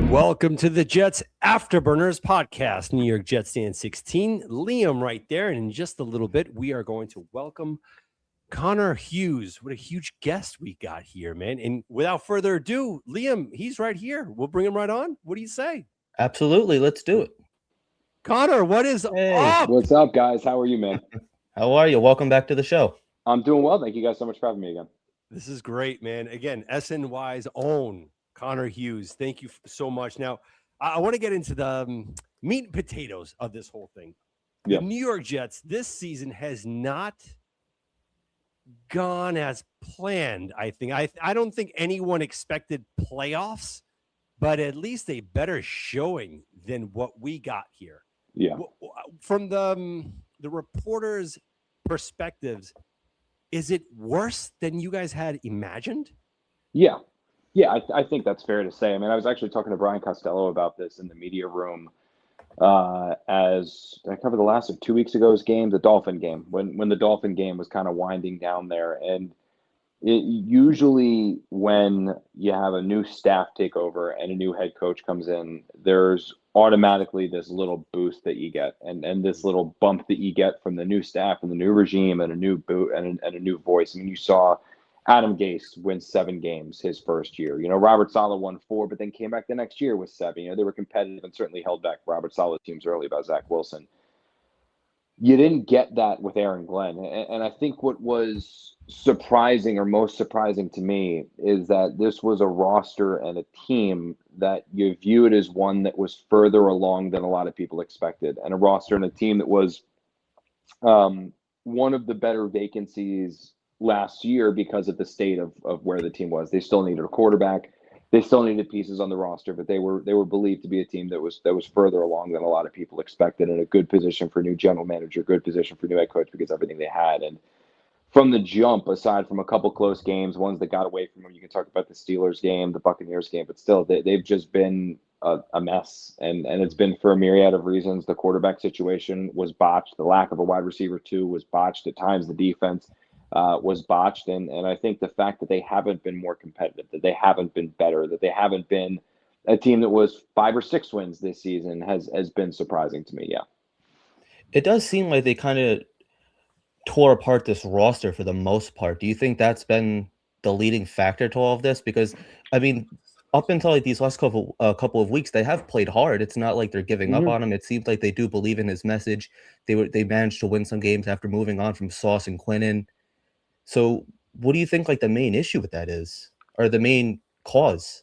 Welcome to the Jets Afterburners podcast, New York Jets stand 16. Liam right there. And in just a little bit, we are going to welcome Connor Hughes. What a huge guest we got here, man. And without further ado, Liam, he's right here. We'll bring him right on. What do you say? Absolutely. Let's do it. Connor, what is up? What's up, guys? How are you, man? How are you? Welcome back to the show. I'm doing well. Thank you guys so much for having me again. This is great, man. Again, SNY's own Connor Hughes. Thank you so much. Now, I want to get into the meat and potatoes of this whole thing. Yeah. The New York Jets this season has not gone as planned, I think. I don't think anyone expected playoffs, but at least a better showing than what we got here. Yeah. From the reporters' perspectives, is it worse than you guys had imagined? Yeah, I think that's fair to say. I mean, I was actually talking to Brian Costello about this in the media room as I covered the last of 2 weeks ago's game, the Dolphin game, when the Dolphin game was kind of winding down there. And usually when you have a new staff take over and a new head coach comes in, there's automatically this little boost that you get and this little bump that you get from the new staff and the new regime and a new boot and a new voice. I mean, you saw Adam Gase win 7 games his first year. You know, Robert Saleh won 4, but then came back the next year with 7. You know, they were competitive and certainly held back Robert Saleh teams early about Zach Wilson. You didn't get that with Aaron Glenn. And I think what was surprising or most surprising to me is that this was a roster and a team that you viewed as one that was further along than a lot of people expected, and a roster and a team that was one of the better vacancies last year because of the state of where the team was. They still needed a quarterback. They still needed pieces on the roster, but they were believed to be a team that was further along than a lot of people expected, in a good position for new general manager, good position for new head coach because everything they had. And from the jump, aside from a couple close games, ones that got away from them, you can talk about the Steelers game, the Buccaneers game, but still they've just been a mess, and it's been for a myriad of reasons. The quarterback situation was botched. The lack of a wide receiver 2 was botched. At times the defense was botched, and I think the fact that they haven't been more competitive, that they haven't been better, that they haven't been a team that was 5 or 6 wins this season has been surprising to me. Yeah, it does seem like they kind of tore apart this roster for the most part. Do you think that's been the leading factor to all of this? Because I mean, up until like these last couple of weeks, they have played hard. It's not like they're giving up on him. It seems like they do believe in his message. They managed to win some games after moving on from Sauce and Quinnen. So what do you think like the main issue with that is, or the main cause?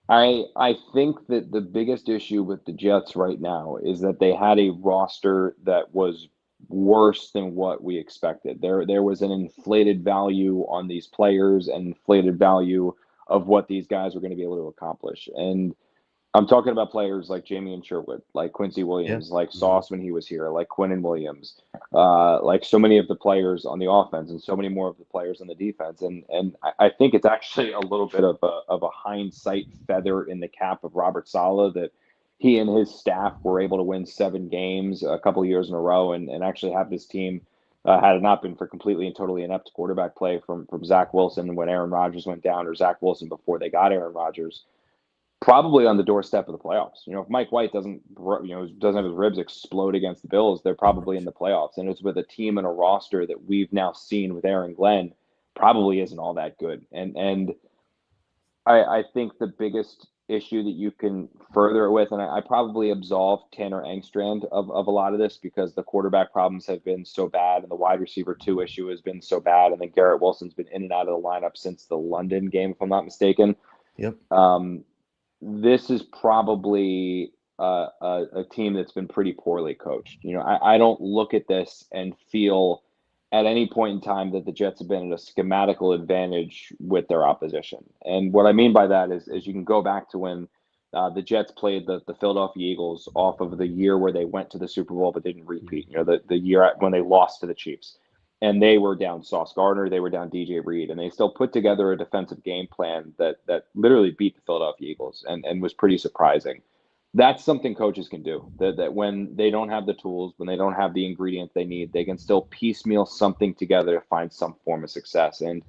I think that the biggest issue with the Jets right now is that they had a roster that was worse than what we expected. There was an inflated value on these players and inflated value of what these guys were going to be able to accomplish. And I'm talking about players like Jamie and Sherwood, like Quincy Williams, like Sauce when he was here, like Quinnen Williams, like so many of the players on the offense and so many more of the players on the defense. And I think it's actually a little bit of a hindsight feather in the cap of Robert Saleh that he and his staff were able to win 7 games a couple of years in a row and actually have this team, had it not been for completely and totally inept quarterback play from Zach Wilson when Aaron Rodgers went down, or Zach Wilson before they got Aaron Rodgers, probably on the doorstep of the playoffs. You know, if Mike White doesn't have his ribs explode against the Bills, they're probably in the playoffs. And it's with a team and a roster that we've now seen with Aaron Glenn probably isn't all that good. And I think the biggest issue that you can further it with, and I probably absolve Tanner Engstrand of a lot of this because the quarterback problems have been so bad and the wide receiver 2 issue has been so bad, and then Garrett Wilson's been in and out of the lineup since the London game, if I'm not mistaken. Yep. This is probably a team that's been pretty poorly coached. I don't look at this and feel at any point in time that the Jets have been at a schematical advantage with their opposition. And what I mean by that is you can go back to when the Jets played the Philadelphia Eagles off of the year where they went to the Super Bowl but didn't repeat, the year when they lost to the Chiefs. And they were down Sauce Gardner, they were down DJ Reed, and they still put together a defensive game plan that literally beat the Philadelphia Eagles and was pretty surprising. That's something coaches can do, that when they don't have the tools, when they don't have the ingredients they need, they can still piecemeal something together to find some form of success. And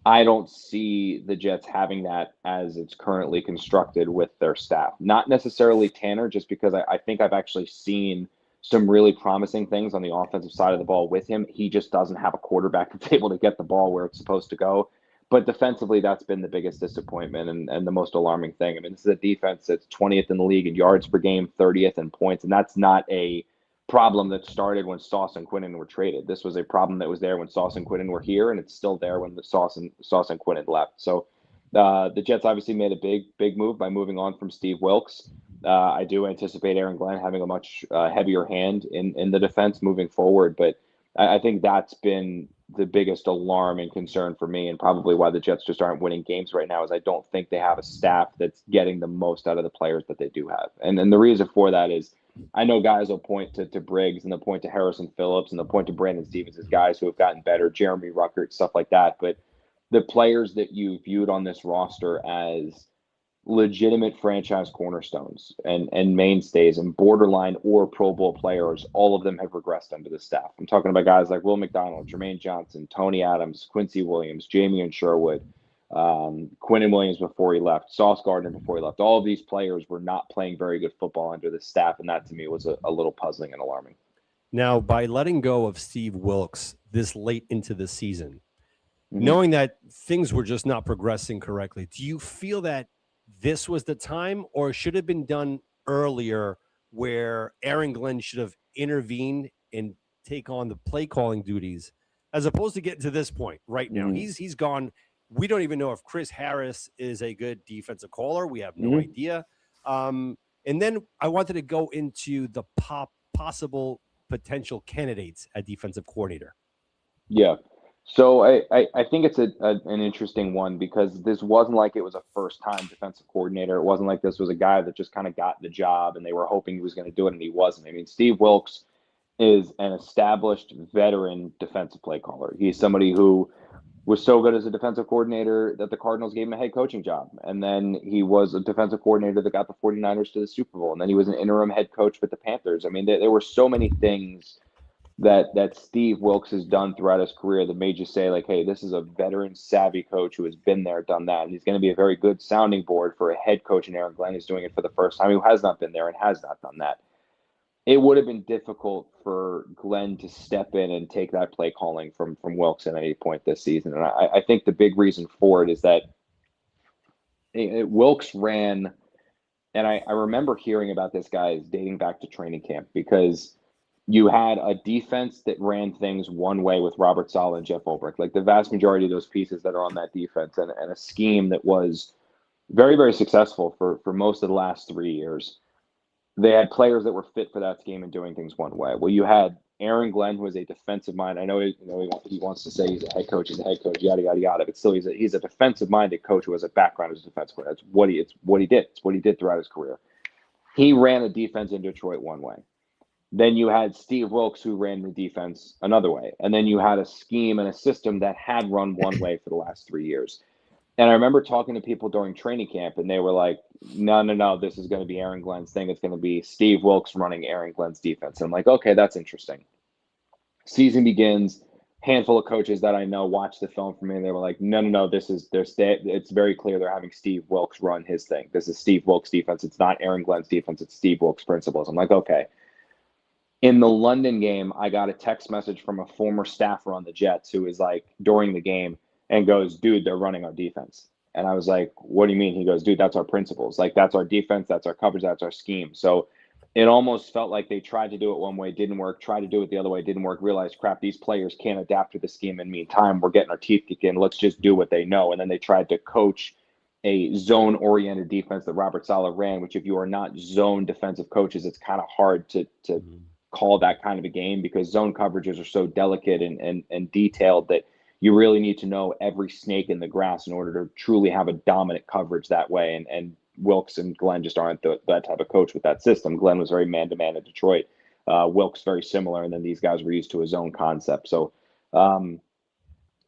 I don't see the Jets having that as it's currently constructed with their staff. Not necessarily Tanner, just because I think I've actually seen some really promising things on the offensive side of the ball with him. He just doesn't have a quarterback that's able to get the ball where it's supposed to go. But defensively, that's been the biggest disappointment and the most alarming thing. I mean, this is a defense that's 20th in the league in yards per game, 30th in points, and that's not a problem that started when Sauce and Quinnen were traded. This was a problem that was there when Sauce and Quinnen were here, and it's still there when the Sauce and Quinnen left. So the Jets obviously made a big move by moving on from Steve Wilks. I do anticipate Aaron Glenn having a much heavier hand in the defense moving forward, but I think that's been the biggest alarm and concern for me, and probably why the Jets just aren't winning games right now, is I don't think they have a staff that's getting the most out of the players that they do have. And the reason for that is I know guys will point to Briggs and they'll point to Harrison Phillips and they'll point to Brandon Stevens as guys who have gotten better, Jeremy Ruckert, stuff like that. But the players that you viewed on this roster as legitimate franchise cornerstones and mainstays and borderline or Pro Bowl players, all of them have regressed under the staff. I'm talking about guys like Will McDonald, Jermaine Johnson, Tony Adams, Quincy Williams, Jamie and Sherwood, Quinnen Williams before he left, Sauce Gardner before he left. All of these players were not playing very good football under the staff, and that to me was a little puzzling and alarming. Now, by letting go of Steve Wilks this late into the season, knowing that things were just not progressing correctly, do you feel that this was the time, or should have been done earlier, where Aaron Glenn should have intervened and take on the play calling duties, as opposed to getting to this point right now? He's gone. We don't even know if Chris Harris is a good defensive caller. We have no idea. And then I wanted to go into the possible potential candidates at defensive coordinator. Yeah. So I think it's an interesting one, because this wasn't like it was a first-time defensive coordinator. It wasn't like this was a guy that just kind of got the job and they were hoping he was going to do it, and he wasn't. I mean, Steve Wilks is an established veteran defensive play caller. He's somebody who was so good as a defensive coordinator that the Cardinals gave him a head coaching job. And then he was a defensive coordinator that got the 49ers to the Super Bowl. And then he was an interim head coach with the Panthers. I mean, there were so many things that Steve Wilks has done throughout his career that made you say, like, hey, this is a veteran savvy coach who has been there, done that. And he's going to be a very good sounding board for a head coach in Aaron Glenn who's doing it for the first time, who has not been there and has not done that. It would have been difficult for Glenn to step in and take that play calling from Wilks at any point this season. And I think the big reason for it is that Wilks ran, and I remember hearing about this guy dating back to training camp, because you had a defense that ran things one way with Robert Saleh and Jeff Ulbrich, like the vast majority of those pieces that are on that defense, and a scheme that was very, very successful for most of the last 3 years. They had players that were fit for that scheme and doing things one way. Well, you had Aaron Glenn, who is a defensive mind. I know he wants to say he's a head coach, yada, yada, yada, but still he's a defensive-minded coach who has a background as a defensive coach. That's what he did. It's what he did throughout his career. He ran a defense in Detroit one way. Then you had Steve Wilks, who ran the defense another way. And then you had a scheme and a system that had run one way for the last 3 years. And I remember talking to people during training camp, and they were like, no, this is going to be Aaron Glenn's thing. It's going to be Steve Wilks running Aaron Glenn's defense. And I'm like, okay, that's interesting. Season begins. Handful of coaches that I know watched the film for me, and they were like, no, it's very clear they're having Steve Wilks run his thing. This is Steve Wilks' defense. It's not Aaron Glenn's defense. It's Steve Wilks' principles. I'm like, okay. In the London game, I got a text message from a former staffer on the Jets who is like, during the game, and goes, dude, they're running our defense. And I was like, what do you mean? He goes, dude, that's our principles. Like, that's our defense, that's our coverage, that's our scheme. So it almost felt like they tried to do it one way, didn't work, tried to do it the other way, didn't work, realized, crap, these players can't adapt to the scheme. In the meantime, we're getting our teeth kicked in. Let's just do what they know. And then they tried to coach a zone-oriented defense that Robert Saleh ran, which if you are not zone defensive coaches, it's kind of hard to call that kind of a game, because zone coverages are so delicate and detailed that you really need to know every snake in the grass in order to truly have a dominant coverage that way. And Wilkes and Glenn just aren't that type of coach with that system. Glenn was very man-to-man at Detroit. Wilkes very similar, and then these guys were used to a zone concept. So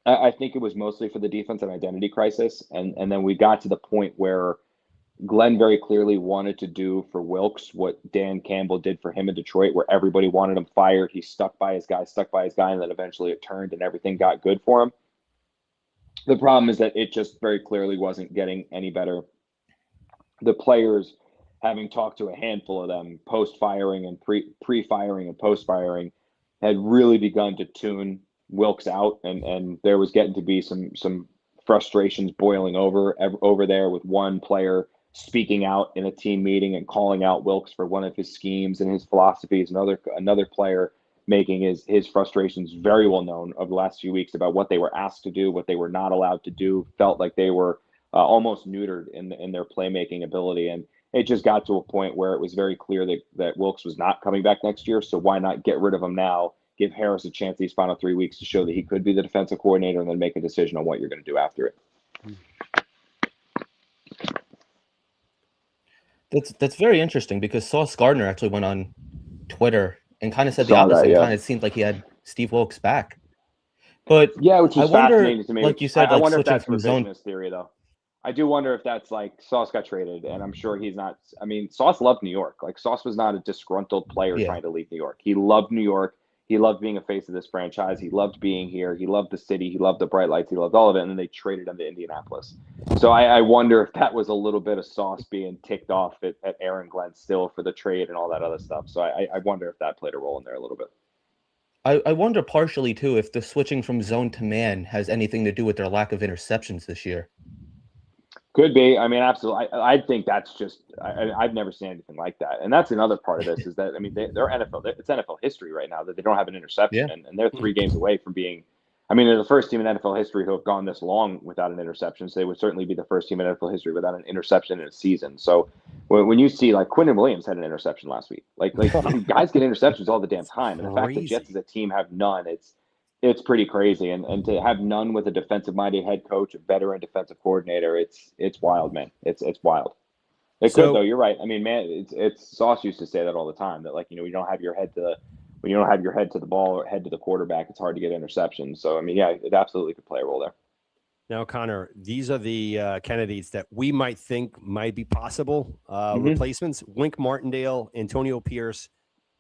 I think it was mostly for the defense and identity crisis. And then we got to the point where Glenn very clearly wanted to do for Wilkes what Dan Campbell did for him in Detroit, where everybody wanted him fired. He stuck by his guy, and then eventually it turned and everything got good for him. The problem is that it just very clearly wasn't getting any better. The players, having talked to a handful of them post-firing and pre-firing and post-firing, had really begun to tune Wilkes out, and there was getting to be some frustrations boiling over there, with one player speaking out in a team meeting and calling out Wilkes for one of his schemes and his philosophies. Another player making his frustrations very well known over the last few weeks about what they were asked to do, what they were not allowed to do. Felt like they were almost neutered in their playmaking ability, and it just got to a point where it was very clear that Wilkes was not coming back next year. So why not get rid of him now? Give Harris a chance these final 3 weeks to show that he could be the defensive coordinator, and then make a decision on what you're going to do after it. That's very interesting, because Sauce Gardner actually went on Twitter and kind of said the opposite. Yeah. Kind of seemed like he had Steve Wilkes back. But yeah, which is fascinating to me. Like you said, I wonder if switching that's from revisionist zone theory, though. I do wonder if that's like Sauce got traded, and I'm sure he's not. I mean, Sauce loved New York. Like, Sauce was not a disgruntled player trying to leave New York. He loved New York. He loved being a face of this franchise. He loved being here. He loved the city. He loved the bright lights. He loved all of it. And then they traded him to Indianapolis. So I wonder if that was a little bit of Sauce being ticked off at Aaron Glenn still for the trade and all that other stuff. So I wonder if that played a role in there a little bit. I wonder partially, too, if the switching from zone to man has anything to do with their lack of interceptions this year. Could be. I mean, absolutely. I think that's just. I've never seen anything like that, and that's another part of this is that, I mean, they're NFL. It's NFL history right now that they don't have an interception, and they're 3 games away from being. I mean, they're the first team in NFL history who have gone this long without an interception. So they would certainly be the first team in NFL history without an interception in a season. So when you see, like, Quinnen Williams had an interception last week, like guys get interceptions all the damn time, and the fact that Jets as a team have none, it's pretty crazy. And to have none with a defensive-minded head coach, a veteran defensive coordinator, it's wild, man. It's wild. It could, though. You're right. I mean, man, it's Sauce used to say that all the time, that, like, you know, when you don't have your head to the ball or head to the quarterback, it's hard to get interceptions. So, I mean, yeah, it absolutely could play a role there. Now, Connor, these are the candidates that we might think might be possible replacements: Wink Martindale, Antonio Pierce,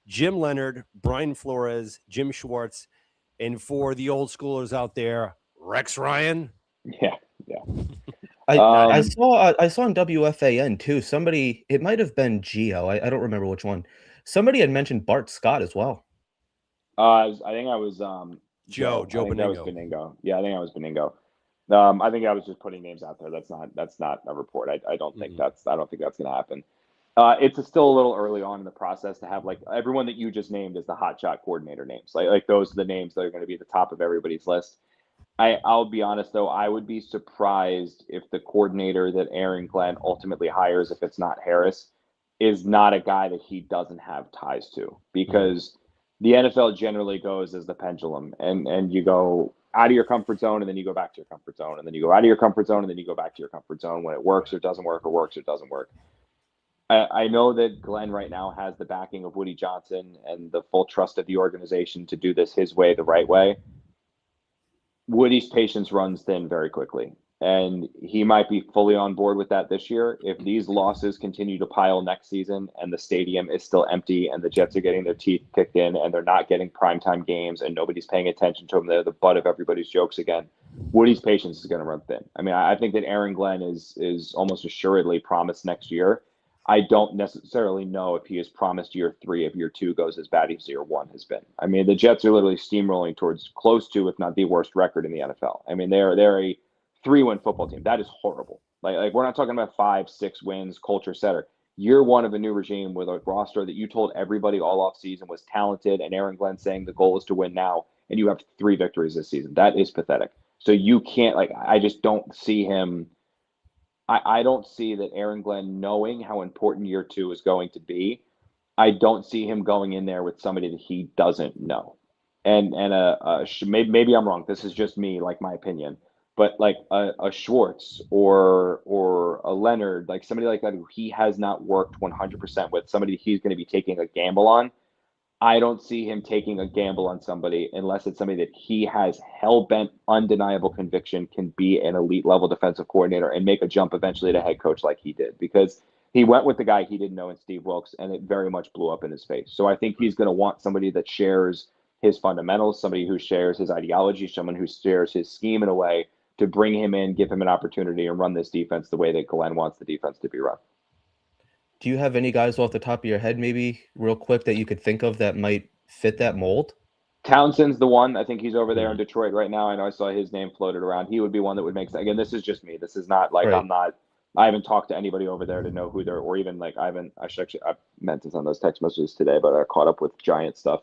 Jim Leonard, Brian Flores, Jim Schwartz. And for the old schoolers out there, Rex Ryan. Yeah. I saw on WFAN too. Somebody, it might have been Gio. I don't remember which one. Somebody had mentioned Bart Scott as well. I think I was Joe Beningo. Yeah, I think I was Beningo. I think I was just putting names out there. That's not a report. I don't think that's going to happen. It's still a little early on in the process to have, like, everyone that you just named is the hotshot coordinator names. Like those are the names that are going to be at the top of everybody's list. I'll be honest, though, I would be surprised if the coordinator that Aaron Glenn ultimately hires, if it's not Harris, is not a guy that he doesn't have ties to, because the NFL generally goes as the pendulum, and you go out of your comfort zone, and then you go back to your comfort zone, and then you go out of your comfort zone, and then you go back to your comfort zone when it works or doesn't work, or works or doesn't work. I know that Glenn right now has the backing of Woody Johnson and the full trust of the organization to do this his way, the right way. Woody's patience runs thin very quickly, and he might be fully on board with that this year. If these losses continue to pile next season and the stadium is still empty and the Jets are getting their teeth kicked in and they're not getting primetime games and nobody's paying attention to them, they're the butt of everybody's jokes again, Woody's patience is going to run thin. I mean, I think that Aaron Glenn is almost assuredly promised next year. I don't necessarily know if he has promised year 3 if year 2 goes as bad as year 1 has been. I mean, the Jets are literally steamrolling towards close to, if not the worst record in the NFL. I mean, they're a 3-win football team. That is horrible. Like we're not talking about 5-6 wins, culture setter. Year one of a new regime with a roster that you told everybody all off season was talented, and Aaron Glenn saying the goal is to win now, and you have 3 victories this season. That is pathetic. So you can't, like, I just don't see him. I don't see that Aaron Glenn, knowing how important year 2 is going to be, I don't see him going in there with somebody that he doesn't know. And maybe I'm wrong. This is just me, like my opinion. But like a Schwartz or a Leonard, like somebody like that who he has not worked 100% with, somebody he's going to be taking a gamble on. I don't see him taking a gamble on somebody unless it's somebody that he has hell-bent, undeniable conviction can be an elite level defensive coordinator and make a jump eventually to head coach like he did. Because he went with the guy he didn't know in Steve Wilkes, and it very much blew up in his face. So I think he's going to want somebody that shares his fundamentals, somebody who shares his ideology, someone who shares his scheme in a way to bring him in, give him an opportunity, and run this defense the way that Glenn wants the defense to be run. Do you have any guys off the top of your head, maybe real quick, that you could think of that might fit that mold? Townsend's the one. I think he's over there in Detroit right now. I know I saw his name floated around. He would be one that would make sense. Again, this is just me. This is not like Right. I haven't talked to anybody over there to know who they're, or even like I meant to send those text messages today, but I caught up with Giant stuff.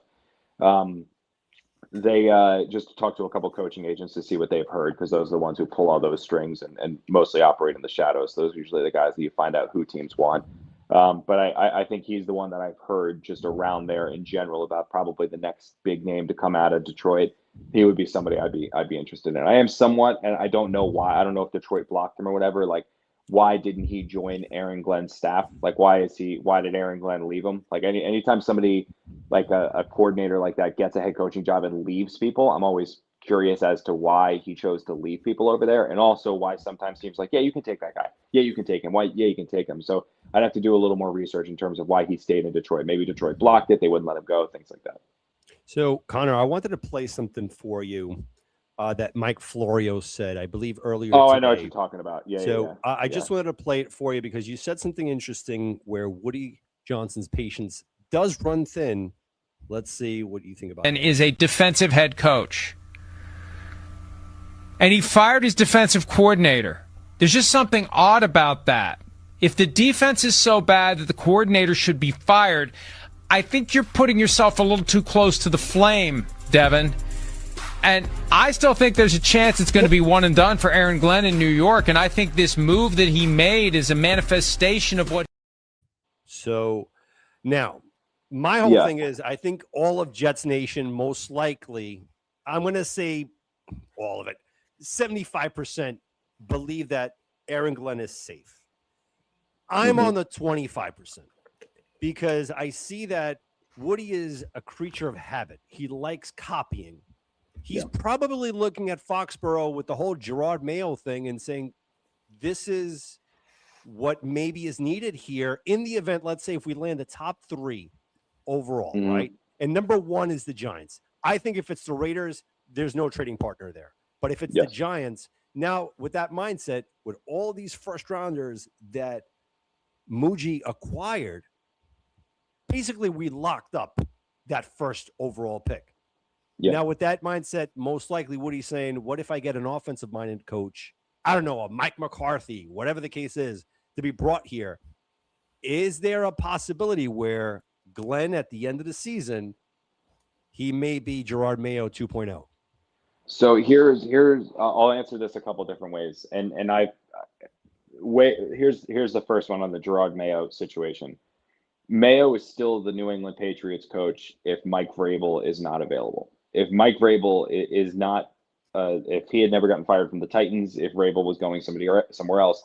They just talked to a couple coaching agents to see what they've heard, because those are the ones who pull all those strings and mostly operate in the shadows. Those are usually the guys that you find out who teams want. But I think he's the one that I've heard just around there in general about probably the next big name to come out of Detroit. He would be somebody I'd be interested in. I am somewhat, and I don't know why. I don't know if Detroit blocked him or whatever. Like, why didn't he join Aaron Glenn's staff? Like, why did Aaron Glenn leave him? Like anytime somebody like a coordinator like that gets a head coaching job and leaves people, I'm always curious as to why he chose to leave people over there, and also why sometimes teams like, yeah, you can take that guy. Yeah, you can take him. Why? Yeah, you can take him. So I'd have to do a little more research in terms of why he stayed in Detroit. Maybe Detroit blocked it. They wouldn't let him go, things like that. So, Connor, I wanted to play something for you that Mike Florio said, I believe, earlier today. I know what you're talking about. Yeah, So yeah. I just wanted to play it for you because you said something interesting where Woody Johnson's patience does run thin. Let's see what you think about it. And is a defensive head coach. And he fired his defensive coordinator. There's just something odd about that. If the defense is so bad that the coordinator should be fired, I think you're putting yourself a little too close to the flame, Devin. And I still think there's a chance it's going to be one and done for Aaron Glenn in New York. And I think this move that he made is a manifestation of what. So now, my whole thing is, I think all of Jets Nation, most likely, I'm going to say all of it, 75% believe that Aaron Glenn is safe. I'm on the 25% because I see that Woody is a creature of habit. He likes copying. He's probably looking at Foxborough with the whole Gerard Mayo thing and saying, this is what maybe is needed here in the event. Let's say if we land the top 3 overall, right? And number 1 is the Giants. I think if it's the Raiders, there's no trading partner there. But if it's the Giants, now with that mindset, with all these first rounders that Muji acquired, basically we locked up that first overall pick. Now with that mindset, most likely Woody's saying, what if I get an offensive minded coach? I don't know, a Mike McCarthy, whatever the case is, to be brought here. Is there a possibility where Glenn at the end of the season, he may be Gerard Mayo 2.0? So here's I'll answer this a couple different ways. And here's the first one on the Gerard Mayo situation. Mayo is still the New England Patriots coach if Mike Vrabel is not available. If Mike Vrabel is not, if he had never gotten fired from the Titans, if Vrabel was going somewhere else,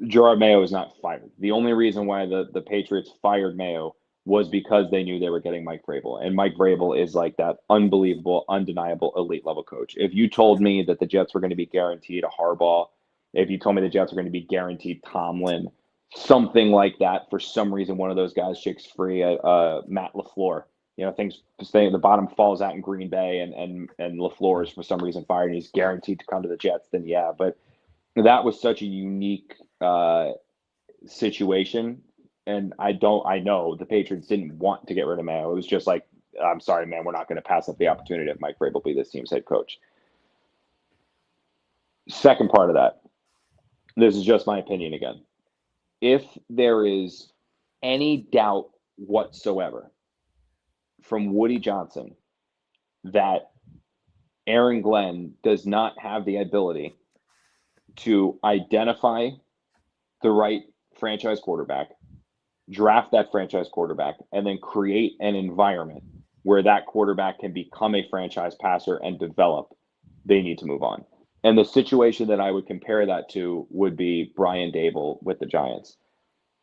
Gerard Mayo is not fired. The only reason why the Patriots fired Mayo was because they knew they were getting Mike Vrabel. And Mike Vrabel is like that unbelievable, undeniable elite level coach. If you told me that the Jets were going to be guaranteed a Harbaugh, if you told me the Jets were going to be guaranteed Tomlin, something like that, for some reason, one of those guys shakes free at Matt LaFleur. Things staying at the bottom, falls out in Green Bay, and LaFleur is for some reason fired and he's guaranteed to come to the Jets, then yeah. But that was such a unique situation. And I know the Patriots didn't want to get rid of Mayo. It was just like, I'm sorry, man, we're not going to pass up the opportunity of Mike Vrabel be this team's head coach. Second part of that, this is just my opinion again. If there is any doubt whatsoever from Woody Johnson that Aaron Glenn does not have the ability to identify the right franchise quarterback, draft that franchise quarterback, and then create an environment where that quarterback can become a franchise passer and develop, they need to move on. And the situation that I would compare that to would be Brian Dable with the Giants.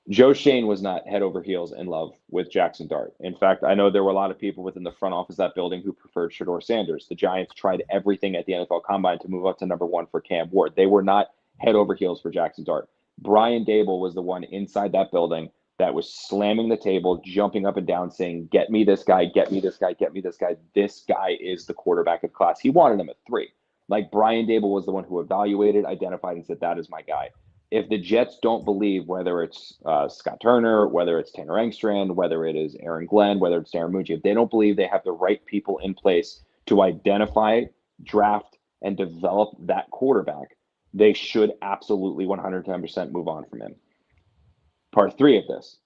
Joe Shane was not head over heels in love with Jackson Dart. In fact, I know there were a lot of people within the front office of that building who preferred Shedeur Sanders. The Giants tried everything at the NFL Combine to move up to number one for Cam Ward. They were not head over heels for Jackson Dart. Brian Dable was the one inside that building that was slamming the table, jumping up and down, saying, get me this guy, get me this guy, get me this guy. This guy is the quarterback of class. He wanted him at 3. Like, Brian Dable was the one who evaluated, identified, and said, that is my guy. If the Jets don't believe, whether it's Scott Turner, whether it's Tanner Engstrand, whether it is Aaron Glenn, whether it's Darren Mucci, if they don't believe they have the right people in place to identify, draft, and develop that quarterback, they should absolutely 110% move on from him. Part 3 of this.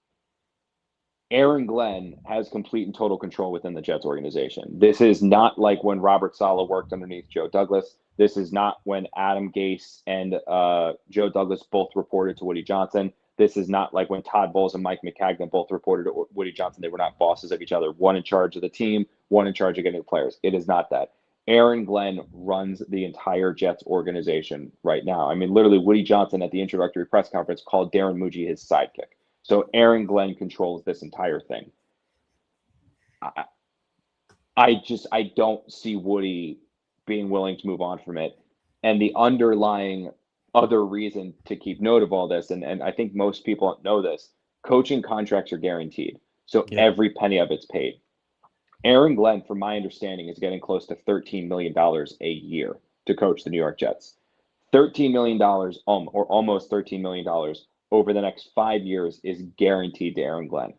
Aaron Glenn has complete and total control within the Jets organization. This is not like when Robert Saleh worked underneath Joe Douglas. This is not when Adam Gase and Joe Douglas both reported to Woody Johnson. This is not like when Todd Bowles and Mike McCagnon both reported to Woody Johnson. They were not bosses of each other. One in charge of the team, one in charge of getting the players. It is not that. Aaron Glenn runs the entire Jets organization right now. I mean, literally, Woody Johnson at the introductory press conference called Darren Mucci his sidekick. So Aaron Glenn controls this entire thing. I don't see Woody being willing to move on from it. And the underlying other reason to keep note of all this, and I think most people know this, coaching contracts are guaranteed. So every penny of it's paid. Aaron Glenn, from my understanding, is getting close to $13 million a year to coach the New York Jets. $13 million, or almost $13 million over the next 5 years is guaranteed to Aaron Glenn.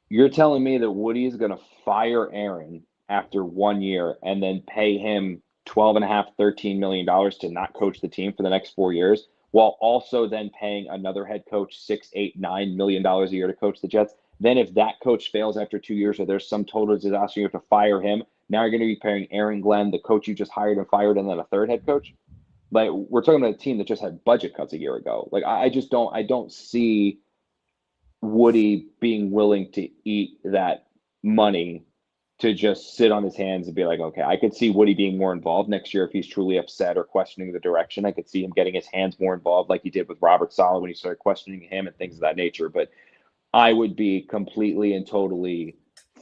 You're telling me that Woody is going to fire Aaron after 1 year and then pay him $12.5, $13 million to not coach the team for the next 4 years, while also then paying another head coach $6, $8, $9 million a year to coach the Jets? Then if that coach fails after 2 years or there's some total disaster, you have to fire him. Now you're going to be paying Aaron Glenn, the coach you just hired and fired, and then a third head coach? Like, we're talking about a team that just had budget cuts a year ago. Like, I don't see Woody being willing to eat that money to just sit on his hands and be like, okay, I could see Woody being more involved next year if he's truly upset or questioning the direction. I could see him getting his hands more involved like he did with Robert Saleh when he started questioning him and things of that nature. But I would be completely and totally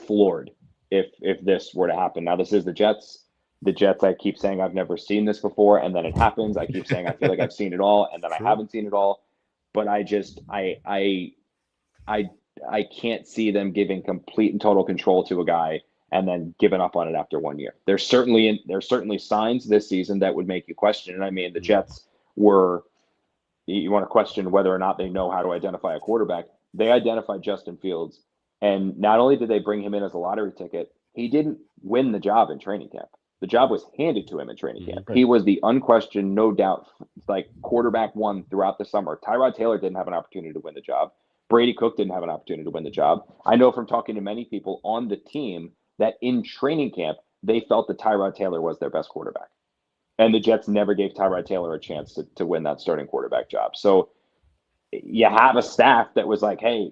floored if this were to happen. Now, this is the Jets. The Jets, I keep saying I've never seen this before, and then it happens. I keep saying I feel like I've seen it all, and then I haven't seen it all. But I can't see them giving complete and total control to a guy and then giving up on it after 1 year. There's certainly signs this season that would make you question it. I mean, the Jets were, you want to question whether or not they know how to identify a quarterback. They identified Justin Fields, and not only did they bring him in as a lottery ticket, he didn't win the job in training camp. The job was handed to him in training camp. Right. He was the unquestioned, no doubt, like, quarterback one throughout the summer. Tyrod Taylor didn't have an opportunity to win the job. Brady Cook didn't have an opportunity to win the job. I know from talking to many people on the team that in training camp, they felt that Tyrod Taylor was their best quarterback. And the Jets never gave Tyrod Taylor a chance to win that starting quarterback job. So you have a staff that was like, hey,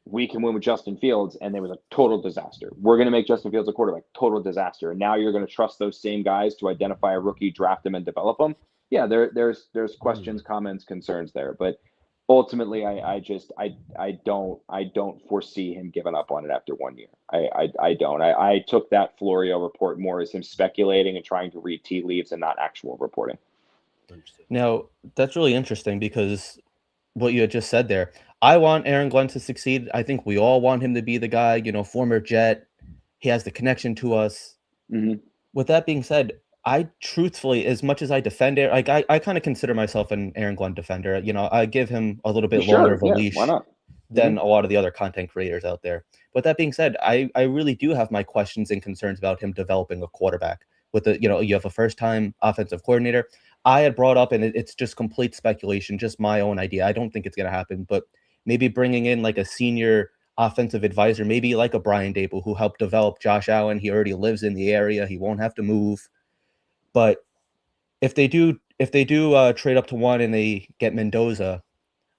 we can win with Justin Fields, and there was a total disaster. We're going to make Justin Fields a quarterback, total disaster. And now you're going to trust those same guys to identify a rookie, draft him, and develop him. Yeah, there's questions, comments, concerns there, but ultimately, I don't foresee him giving up on it after 1 year. I don't. I took that Florio report more as him speculating and trying to read tea leaves and not actual reporting. Now, that's really interesting because what you had just said there, I want Aaron Glenn to succeed. I think we all want him to be the guy, former Jet. He has the connection to us. Mm-hmm. With that being said, I truthfully, as much as I defend it, like I kind of consider myself an Aaron Glenn defender. I give him a little bit longer of a leash than a lot of the other content creators out there. But that being said, I really do have my questions and concerns about him developing a quarterback. With you have a first-time offensive coordinator. I had brought up, and it's just complete speculation, just my own idea. I don't think it's going to happen, but maybe bringing in like a senior offensive advisor, maybe like a Brian Dable, who helped develop Josh Allen. He already lives in the area. He won't have to move. But if they do trade up to 1 and they get Mendoza,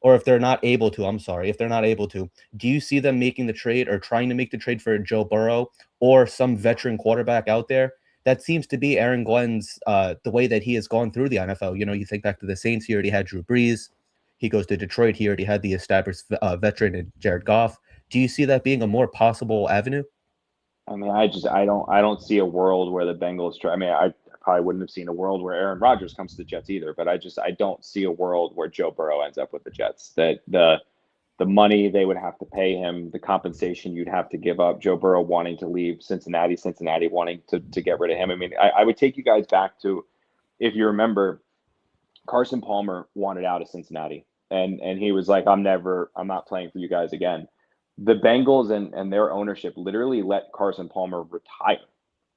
or if they're not able to, do you see them making the trade or trying to make the trade for Joe Burrow or some veteran quarterback out there? That seems to be Aaron Glenn's, the way that he has gone through the NFL. You know, you think back to the Saints, he already had Drew Brees. He goes to Detroit, he already had the established veteran in Jared Goff. Do you see that being a more possible avenue? I mean, I don't see a world where the Bengals try. I mean, I probably wouldn't have seen a world where Aaron Rodgers comes to the Jets either, but I don't see a world where Joe Burrow ends up with the Jets. That the money they would have to pay him, the compensation you'd have to give up, Joe Burrow wanting to leave Cincinnati wanting to get rid of him. I mean, I would take you guys back to, if you remember, Carson Palmer wanted out of Cincinnati, and he was like, I'm not playing for you guys again. The Bengals and their ownership literally let Carson Palmer retire.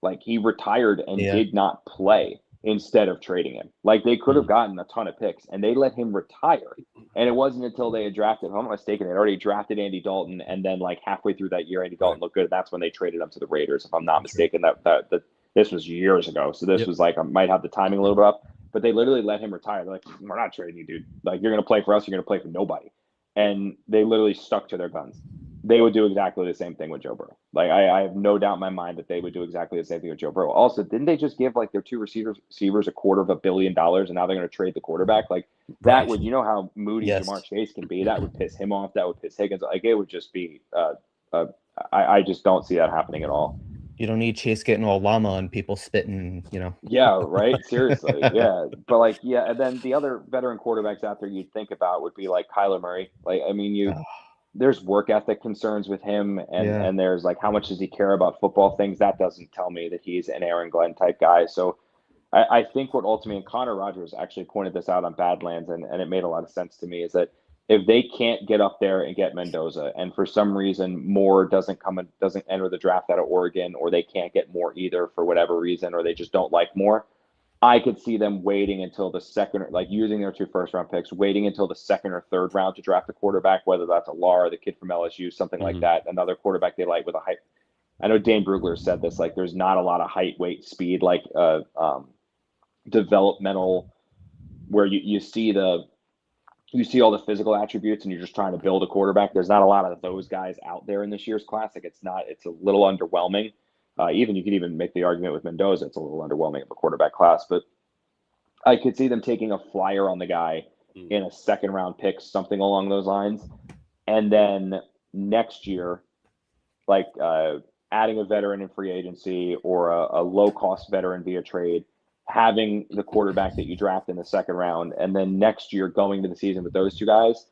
Like, he retired and did not play instead of trading him. Like, they could have gotten a ton of picks, and they let him retire. And it wasn't until they had drafted, if I'm not mistaken, they'd already drafted Andy Dalton, and then like halfway through that year, Andy Dalton looked good. And that's when they traded him to the Raiders, if I'm not mistaken. That this was years ago. So this was like, I might have the timing a little bit up, but they literally let him retire. They're like, we're not trading you, dude. Like, you're going to play for us. You're going to play for nobody. And they literally stuck to their guns. They would do exactly the same thing with Joe Burrow. Like, I have no doubt in my mind that they would do exactly the same thing with Joe Burrow. Also, didn't they just give like their two receivers $250 million, and now they're going to trade the quarterback? Like, that would, you know how moody Jamar Chase can be. That would piss him off. That would piss Higgins. Like, it would just be. I just don't see that happening at all. You don't need Chase getting all llama and people spitting, you know. Yeah, right. Seriously, yeah. But like, yeah, and then the other veteran quarterbacks out there you'd think about would be like Kyler Murray. Like, I mean, there's work ethic concerns with him, and there's like, how much does he care about football things? That doesn't tell me that he's an Aaron Glenn type guy. So I think what ultimately, and Connor Rogers actually pointed this out on Badlands, and it made a lot of sense to me, is that if they can't get up there and get Mendoza, and for some reason Moore doesn't enter the draft out of Oregon, or they can't get Moore either for whatever reason, or they just don't like Moore, I could see them waiting until the second, like using their 2 first-round picks, waiting until the second or third round to draft a quarterback, whether that's a Lara, the kid from LSU, something like that, another quarterback they like with a height. I know Dane Brugler said this, like, there's not a lot of height, weight, speed, like developmental, where you see all the physical attributes and you're just trying to build a quarterback. There's not a lot of those guys out there in this year's class. Like, it's a little underwhelming. You could even make the argument with Mendoza, it's a little underwhelming of a quarterback class, but I could see them taking a flyer on the guy in a second round pick, something along those lines. And then next year, like adding a veteran in free agency or a low cost veteran via trade, having the quarterback that you draft in the second round, and then next year going to the season with those two guys,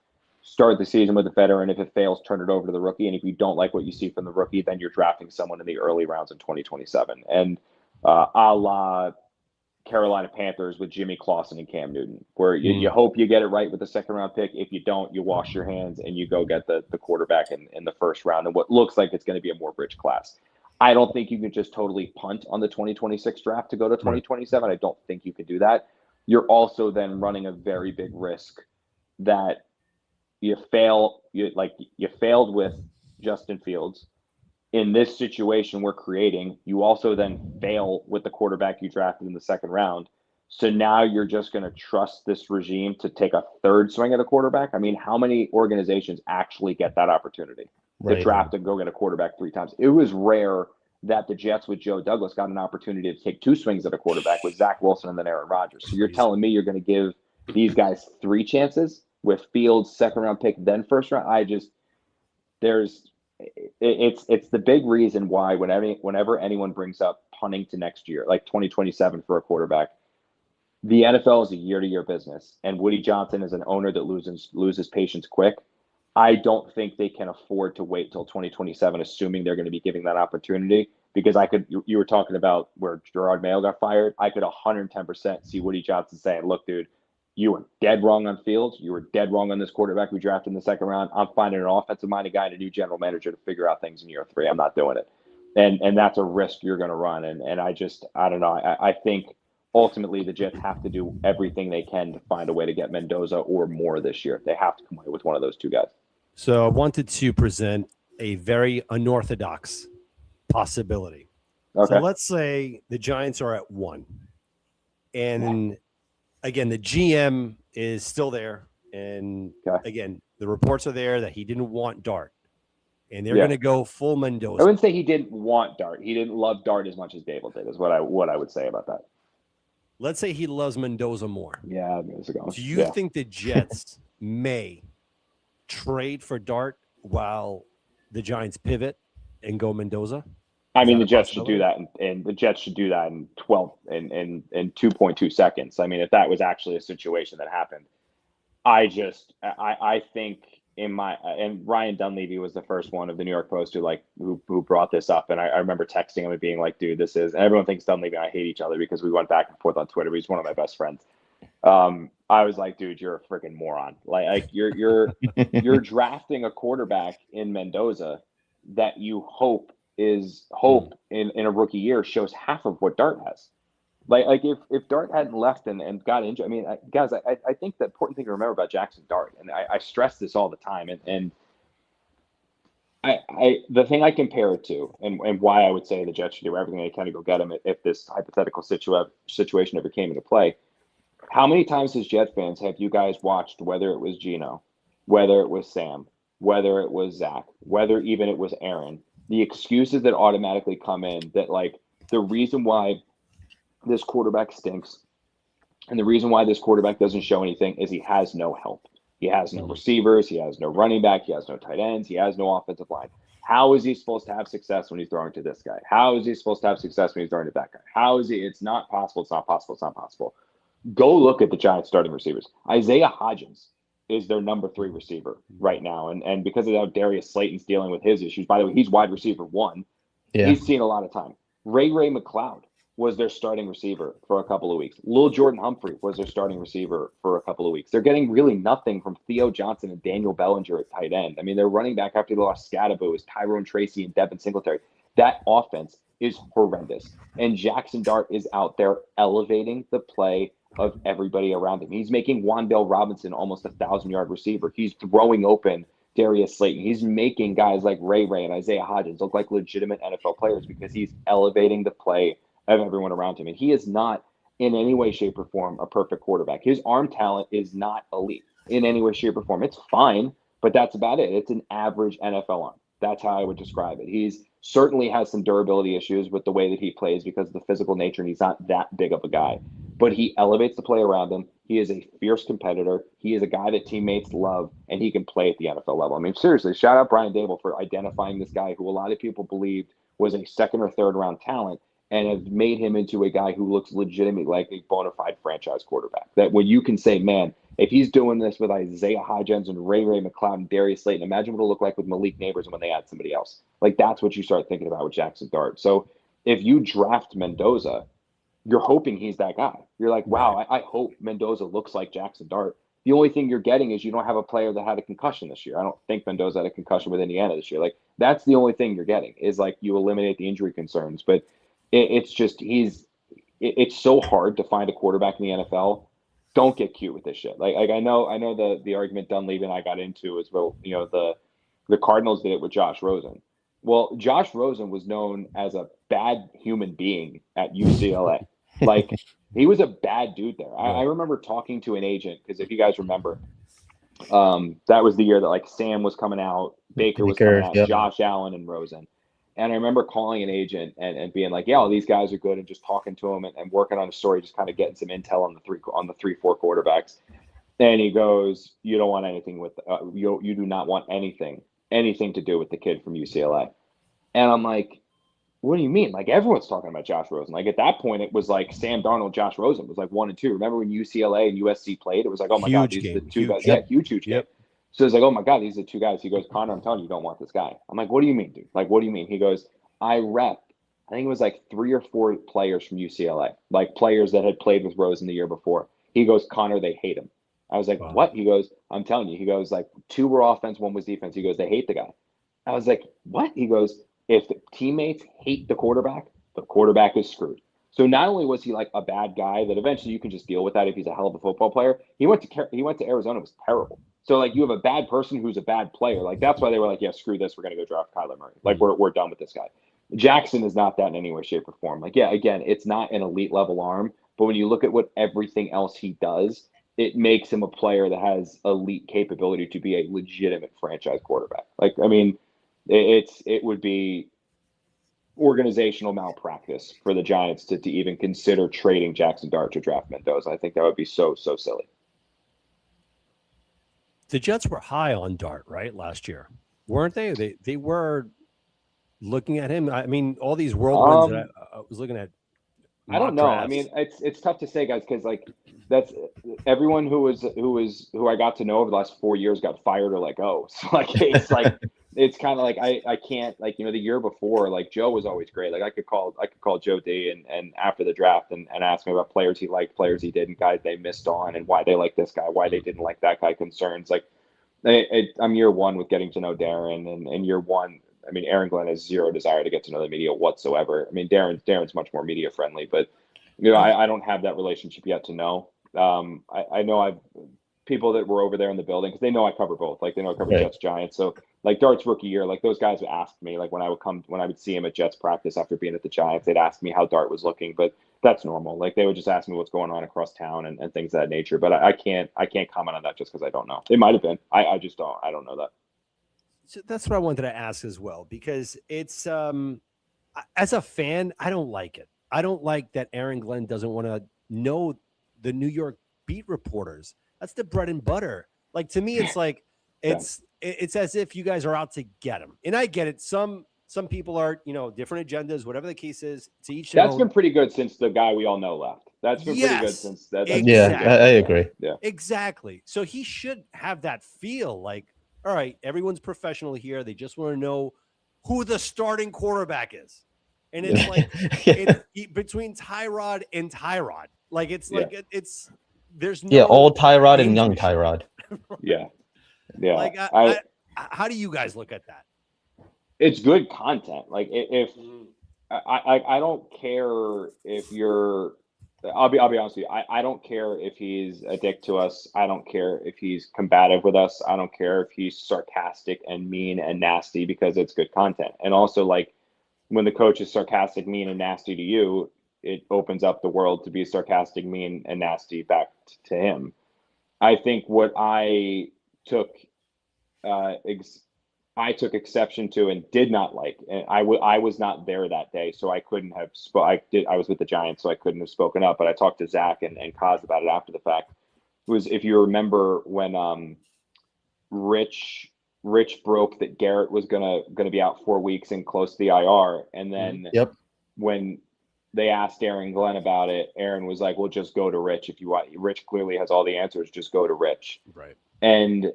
start the season with a veteran. If it fails, turn it over to the rookie. And if you don't like what you see from the rookie, then you're drafting someone in the early rounds in 2027. And a la Carolina Panthers with Jimmy Clausen and Cam Newton, where you hope you get it right with the second round pick. If you don't, you wash your hands and you go get the quarterback in the first round and what looks like it's going to be a more rich class. I don't think you can just totally punt on the 2026 draft to go to 2027. I don't think you can do that. You're also then running a very big risk that you failed with Justin Fields. In this situation we're creating, you also then fail with the quarterback you drafted in the second round. So now you're just going to trust this regime to take a third swing at a quarterback? I mean, how many organizations actually get that opportunity to draft and go get a quarterback 3 times? It was rare that the Jets with Joe Douglas got an opportunity to take 2 swings at a quarterback with Zach Wilson and then Aaron Rodgers. So you're telling me you're going to give these guys 3 chances with Fields, second round pick, then first round? It's the big reason why whenever anyone brings up punting to next year, like 2027 for a quarterback, the NFL is a year-to-year business, and Woody Johnson is an owner that loses patience quick. I don't think they can afford to wait till 2027, assuming they're going to be giving that opportunity, because you were talking about where Gerard Mayo got fired. I could 110% see Woody Johnson saying, look, dude, you were dead wrong on Fields. You were dead wrong on this quarterback we drafted in the second round. I'm finding an offensive-minded guy and a new general manager to figure out things in year 3. I'm not doing it. And that's a risk you're going to run. And I don't know. I think ultimately the Jets have to do everything they can to find a way to get Mendoza or more this year. They have to come away with one of those two guys. So I wanted to present a very unorthodox possibility. Okay. So let's say the Giants are at 1. And again, the GM is still there. And again, the reports are there that he didn't want Dart. And they're going to go full Mendoza. I wouldn't say he didn't want Dart. He didn't love Dart as much as Dable did, is what I would say about that. Let's say he loves Mendoza more. Yeah. Do you think the Jets may trade for Dart while the Giants pivot and go Mendoza? I mean, the Jets should do that, and the Jets should do that in 2.2 seconds. I mean, if that was actually a situation that happened, I think and Ryan Dunleavy was the first one of the New York Post who brought this up, and I remember texting him and being like, "Dude, this is." And everyone thinks Dunleavy and I hate each other because we went back and forth on Twitter. He's one of my best friends. I was like, "Dude, you're a freaking moron! Like you're drafting a quarterback in Mendoza that you hope in a rookie year shows half of what Dart has." Like if Dart hadn't left and got injured, I mean, guys, I think the important thing to remember about Jackson Dart, and I stress this all the time, and the thing I compare it to, and why I would say the Jets should do everything they can to go get him if this hypothetical situation ever came into play. How many times as Jet fans have you guys watched, whether it was Gino, whether it was Sam, whether it was Zach, whether even it was Aaron, the excuses that automatically come in that like the reason why this quarterback stinks and the reason why this quarterback doesn't show anything is he has no help. He has no receivers. He has no running back. He has no tight ends. He has no offensive line. How is he supposed to have success when he's throwing to this guy? How is he supposed to have success when he's throwing to that guy? How is he? It's not possible. It's not possible. It's not possible. Go look at the Giants starting receivers. Isaiah Hodgins is their number 3 receiver right now. And because of how Darius Slayton's dealing with his issues, by the way, he's wide receiver 1. Yeah. He's seen a lot of time. Ray McLeod was their starting receiver for a couple of weeks. Lil Jordan Humphrey was their starting receiver for a couple of weeks. They're getting really nothing from Theo Johnson and Daniel Bellinger at tight end. I mean, their running back after they lost Scadaboo is Tyrone Tracy and Devin Singletary. That offense is horrendous. And Jackson Dart is out there elevating the play of everybody around him. He's making Wan'Dale Robinson almost a 1,000-yard receiver. He's throwing open Darius Slayton. He's making guys like Ray and Isaiah Hodgins look like legitimate NFL players because he's elevating the play of everyone around him. And he is not in any way, shape, or form a perfect quarterback. His arm talent is not elite in any way, shape, or form. It's fine, but that's about it. It's an average NFL arm. That's how I would describe it. He's certainly has some durability issues with the way that he plays because of the physical nature, and he's not that big of a guy. But he elevates the play around him. He is a fierce competitor. He is a guy that teammates love, and he can play at the NFL level. I mean, seriously, shout out Brian Dable for identifying this guy who a lot of people believed was a second or third round talent, and have made him into a guy who looks legitimately like a bona fide franchise quarterback. That when you can say, man, if he's doing this with Isaiah Hodgins and Ray McLeod and Darius Slayton, imagine what it'll look like with Malik Neighbors when they add somebody else. Like, that's what you start thinking about with Jackson Dart. So if you draft Mendoza, you're hoping he's that guy. You're like, wow, I hope Mendoza looks like Jackson Dart. The only thing you're getting is you don't have a player that had a concussion this year. I don't think Mendoza had a concussion with Indiana this year. Like, that's the only thing you're getting is like you eliminate the injury concerns. But it's just it's so hard to find a quarterback in the NFL. Don't get cute with this shit. Like I know the argument Dunleavy and I got into is, well, you know, the Cardinals did it with Josh Rosen. Well, Josh Rosen was known as a bad human being at UCLA. Like, he was a bad dude there. I remember talking to an agent, because if you guys remember, that was the year that like Sam was coming out, Baker was coming out, Josh Allen and Rosen. And I remember calling an agent and being like, yeah, well, these guys are good, and just talking to him and working on a story, just kind of getting some intel on the 3-4 quarterbacks. And he goes, you don't want anything with you do not want anything to do with the kid from UCLA. And I'm like, what do you mean? Like, everyone's talking about Josh Rosen. Like, at that point, it was like Sam Darnold, Josh Rosen was like 1 and 2. Remember when UCLA and USC played? It was like, oh my God, these are the two guys. Yeah, huge game. So it's like, oh my God, these are 2 guys. He goes, Connor, I'm telling you, you don't want this guy. I'm like, what do you mean, dude? Like, what do you mean? He goes, I think it was like 3 or 4 players from UCLA, like players that had played with Rosen the year before. He goes, Connor, they hate him. I was like, what? He goes, I'm telling you. He goes, like, 2 were offense, 1 was defense. He goes, they hate the guy. I was like, what? He goes, if the teammates hate the quarterback is screwed. So not only was he like a bad guy that eventually you can just deal with that if he's a hell of a football player, he went to Arizona, was terrible. So like you have a bad person who's a bad player. Like that's why they were like, yeah, screw this, we're gonna go draft Kyler Murray. Like we're done with this guy. Jackson is not that in any way, shape, or form. Like, yeah, again, it's not an elite level arm, but when you look at what everything else he does, it makes him a player that has elite capability to be a legitimate franchise quarterback. Like, I mean, it would be organizational malpractice for the Giants to even consider trading Jackson Dart to draft Mendoza. I think that would be so silly. The Jets were high on Dart, right, last year, weren't they? They were looking at him. I mean, all these whirlwinds that I was looking at. I don't know. I mean, it's tough to say, guys, because like that's everyone who I got to know over the last 4 years got fired or let go. So like it's like it's kind of like I can't, like, you know, the year before, like Joe was always great. Like I could call Joe D and after the draft and ask him about players he liked, players he didn't, guys they missed on, and why they like this guy, why they didn't like that guy, concerns. Like I'm year one with getting to know Darren, and year one, I mean, Aaron Glenn has zero desire to get to know the media whatsoever. I mean, Darren's much more media friendly, but you know, I don't have that relationship yet to know. I know I've people that were over there in the building because they know I cover both. Like they know I cover Jets, Giants. So like Dart's rookie year, like those guys would ask me, like when I would see him at Jets practice after being at the Giants, they'd ask me how Dart was looking, but that's normal. Like they would just ask me what's going on across town and things of that nature. But I can't comment on that just because I don't know. It might have been. I just don't. I don't know that. So that's what I wanted to ask as well, because it's as a fan, I don't like it. I don't like that Aaron Glenn doesn't want to know the New York beat reporters. That's the bread and butter. Like to me, it's like it's as if you guys are out to get him. And I get it. Some people are, you know, different agendas, whatever the case is. To each that's been pretty good since the guy we all know left. That's been pretty good since that. Exactly. Yeah, I agree. Yeah, exactly. So he should have that feel like, all right, everyone's professional here. They just want to know who the starting quarterback is. And it's like between Tyrod and Tyrod. Like it's like it's there's no old Tyrod and young Tyrod. Yeah. Like how do you guys look at that? It's good content. Like if I don't care if you're. I'll be honest with you. I don't care if he's a dick to us. I don't care if he's combative with us. I don't care if he's sarcastic and mean and nasty, because it's good content. And also, like, when the coach is sarcastic, mean, and nasty to you, it opens up the world to be sarcastic, mean, and nasty back to him. I think what I took exception to and did not like, and I was not there that day, so I couldn't have I was with the Giants, so I couldn't have spoken up, but I talked to Zach and Kaz about it after the fact. It was, if you remember, when Rich broke that Garrett was gonna be out 4 weeks and close to the IR, and then when they asked Aaron Glenn about it, Aaron was like, well, just go to Rich if you want. Rich clearly has all the answers, just go to Rich. Right. And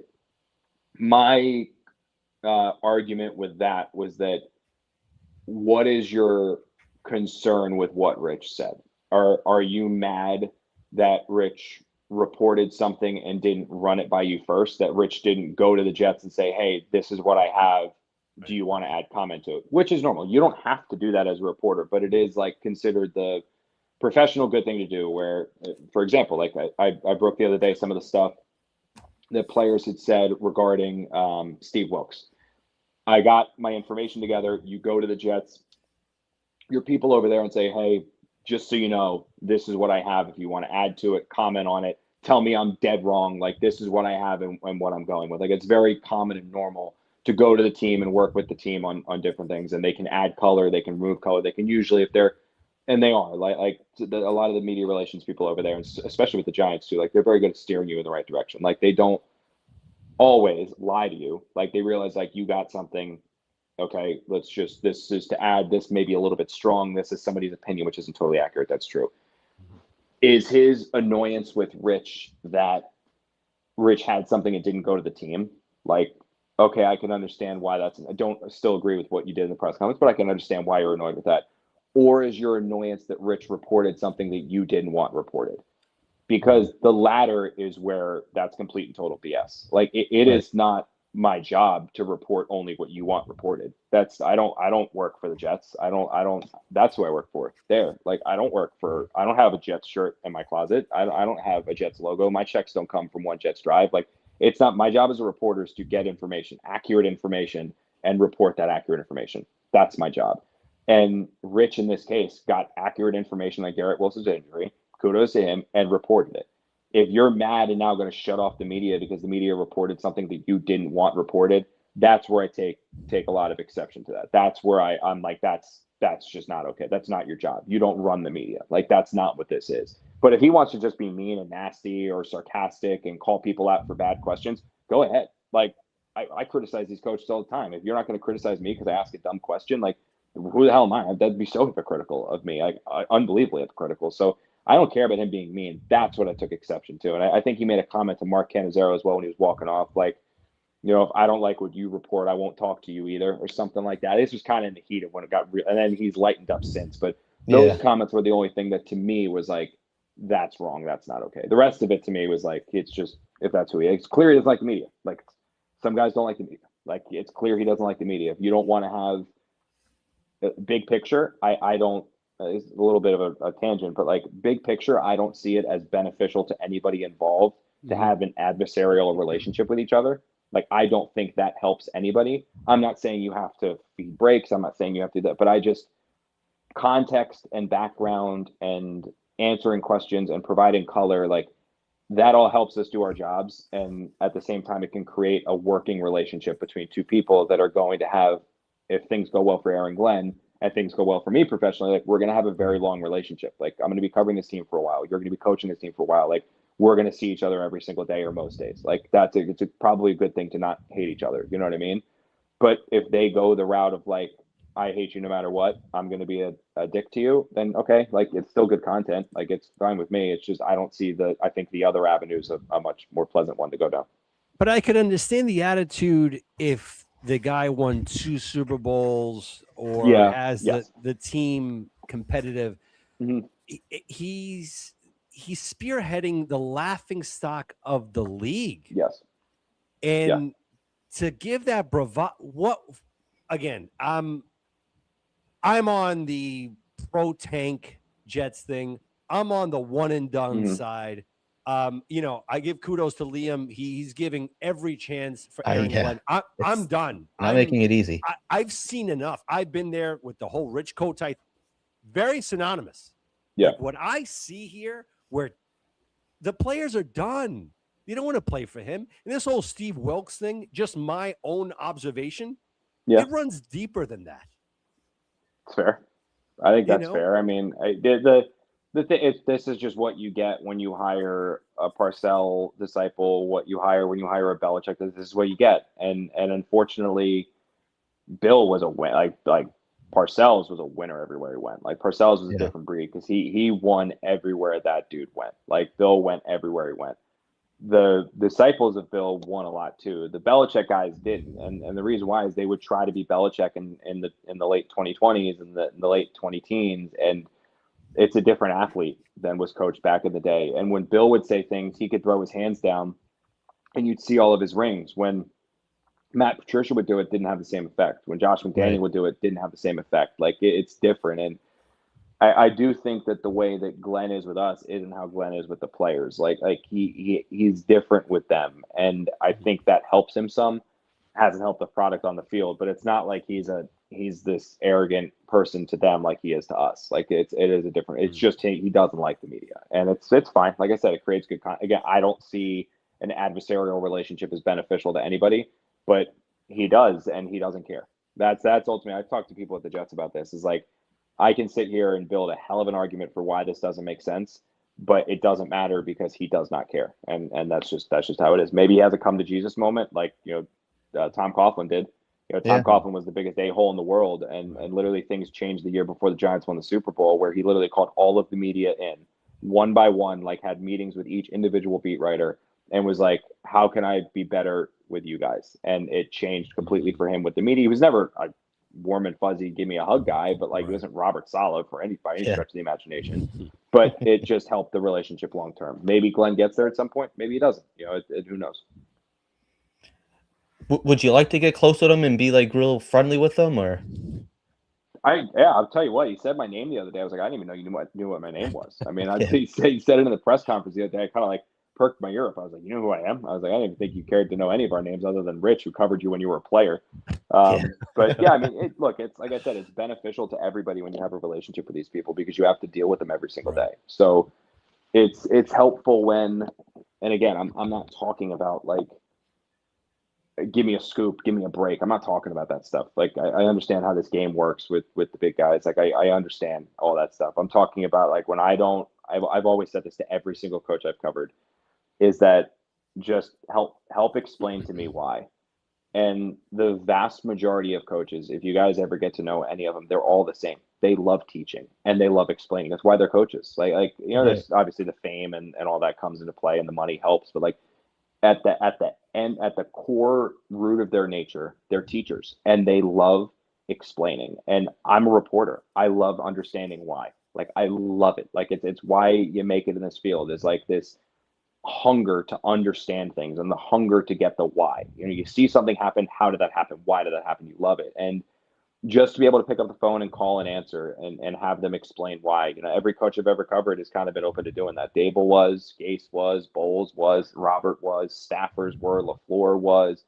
my argument with that was that, what is your concern with what Rich said? Are you mad that Rich reported something and didn't run it by you first? That Rich didn't go to the Jets and say, hey, this is what I have, do you want to add comment to it? Which is normal. You don't have to do that as a reporter, but it is like considered the professional good thing to do, where, for example, like I broke the other day some of the stuff that players had said regarding Steve Wilkes. I got my information together. You go to the Jets, your people over there, and say, hey, just so you know, this is what I have. If you want to add to it, comment on it, tell me I'm dead wrong. Like, this is what I have and what I'm going with. Like, it's very common and normal to go to the team and work with the team on different things. And they can add color, they can remove color. They can usually, if they're, and they are, like a lot of the media relations people over there, and especially with the Giants too, like, they're very good at steering you in the right direction. Like, they don't always lie to you. Like, they realize, like, you got something, okay, this is to add, this may be a little bit strong, this is somebody's opinion, which isn't totally accurate, that's true. Is his annoyance with Rich that Rich had something and didn't go to the team? Like, okay, I can understand why I don't still agree with what you did in the press conference, but I can understand why you're annoyed with that. Or is your annoyance that Rich reported something that you didn't want reported? Because the latter is where that's complete and total BS. Like, it is not my job to report only what you want reported. I don't work for the Jets. I don't that's who I work for there. Like I don't have a Jets shirt in my closet. I don't have a Jets logo. My checks don't come from one Jets drive. Like it's not my job as a reporter is to get information, accurate information, and report that accurate information. That's my job. And Rich in this case got accurate information like Garrett Wilson's injury. Kudos to him, and reported it. If you're mad and now going to shut off the media because the media reported something that you didn't want reported, that's where I take a lot of exception to that. That's where I'm like, that's just not okay. That's not your job. You don't run the media. Like that's not what this is. But if he wants to just be mean and nasty or sarcastic and call people out for bad questions, go ahead. Like I criticize these coaches all the time. If you're not going to criticize me because I ask a dumb question, like who the hell am I? That'd be so hypocritical of me. Unbelievably hypocritical. So I don't care about him being mean. That's what I took exception to. And I think he made a comment to Mark Cannizzaro as well when he was walking off, like, you know, if I don't like what you report, I won't talk to you either, or something like that. This was kind of in the heat of when it got real. And then he's lightened up since. But those comments were the only thing that to me was like, that's wrong. That's not okay. The rest of it to me was like, it's just, if that's who he is. It's clear he doesn't like the media. Like, some guys don't like the media. Like, it's clear he doesn't like the media. If you don't want to have a big picture, I don't. It's a little bit of a tangent, but like big picture, I don't see it as beneficial to anybody involved to have an adversarial relationship with each other. Like, I don't think that helps anybody. I'm not saying you have to feed breaks. I'm not saying you have to do that, but I just context and background and answering questions and providing color, like that all helps us do our jobs. And at the same time, it can create a working relationship between two people that are going to have, if things go well for Aaron Glenn, and things go well for me professionally, like we're going to have a very long relationship. Like I'm going to be covering this team for a while. You're going to be coaching this team for a while. Like we're going to see each other every single day or most days. Like it's probably a good thing to not hate each other. You know what I mean? But if they go the route of like, I hate you no matter what, I'm going to be a dick to you, then okay, like it's still good content. Like it's fine with me. It's just, I don't see I think the other avenues of a much more pleasant one to go down. But I could understand the attitude if the guy won 2 Super Bowls or has the team competitive. Mm-hmm. He's spearheading the laughing stock of the league. Yes. And to give that bravado, again, I'm on the pro tank Jets thing. I'm on the one and done side. You know, I give kudos to Liam. He's giving every chance for Aaron Glenn. I'm done. I'm making it easy. I've seen enough. I've been there with the whole Rich Kotite. Very synonymous. Yeah. Like what I see here, where the players are done. They don't want to play for him. And this whole Steve Wilkes thing, just my own observation, it runs deeper than that. It's fair. I think that's fair. I mean, the thing is, this is just what you get when you hire a Parcells disciple, what you hire when you hire a Belichick. This is what you get. And unfortunately, Bill was a win. Like Parcells was a winner everywhere he went. Like Parcells was a different breed because he won everywhere that dude went. Like Bill went everywhere he went. The disciples of Bill won a lot too. The Belichick guys didn't, and the reason why is they would try to be Belichick in the late 2020s and the late 2010s, and it's a different athlete than was coached back in the day. And when Bill would say things, he could throw his hands down, and you'd see all of his rings. When Matt Patricia would do it, didn't have the same effect. When Josh McDaniel would do it, didn't have the same effect. Like it's different, and I do think that the way that Glenn is with us isn't how Glenn is with the players. Like he's different with them, and I think that helps him some. Hasn't helped the product on the field, but it's not like he's this arrogant person to them like he is to us. Like it is a different. It's just he doesn't like the media, and it's fine. Like I said, it creates good content. Again, I don't see an adversarial relationship as beneficial to anybody, but he does, and he doesn't care. That's ultimately. I've talked to people at the Jets about this. Is like, I can sit here and build a hell of an argument for why this doesn't make sense, but it doesn't matter because he does not care, and that's just how it is. Maybe he has a come to Jesus moment, like Tom Coughlin did. Tom Coughlin was the biggest a-hole in the world, and literally things changed the year before the Giants won the Super Bowl, where he literally called all of the media in one by one, like had meetings with each individual beat writer, and was like, "How can I be better with you guys?" And it changed completely for him with the media. He was never a warm and fuzzy, give me a hug guy, but like he wasn't Robert Saleh by any stretch of the imagination. But it just helped the relationship long term. Maybe Glenn gets there at some point. Maybe he doesn't. Who knows? Would you like to get close with him and be like real friendly with them, or? I'll tell you what. He said my name the other day. I was like, I didn't even know you knew what my name was. I mean, Yeah. he said it in the press conference the other day. I kind of like perked my ear up. I was like, you know who I am? I was like, I didn't even think you cared to know any of our names other than Rich, who covered you when you were a player. But yeah, I mean, look, it's like I said, it's beneficial to everybody when you have a relationship with these people because you have to deal with them every single day. So it's helpful when, and again, I'm not talking about like, give me a scoop, give me a break. I'm not talking about that stuff. Like I understand how this game works with the big guys. Like I understand all that stuff. I'm talking about like when I've always said this to every single coach I've covered, is that just help explain to me why. And the vast majority of coaches, if you guys ever get to know any of them, they're all the same. They love teaching and they love explaining. That's why they're coaches. Like you know, there's obviously the fame and all that comes into play and the money helps, but like at the end, at the core root of their nature, they're teachers and they love explaining. And I'm a reporter. I love understanding why. Like I love it. Like it's why you make it in this field, is like this hunger to understand things and the hunger to get the why. You know, you see something happen, how did that happen? Why did that happen? You love it. And just to be able to pick up the phone and call and answer and have them explain why. You know, every coach I've ever covered has kind of been open to doing that. Dable was, Gase was, Bowles was, Robert was, Staffers were, LaFleur was,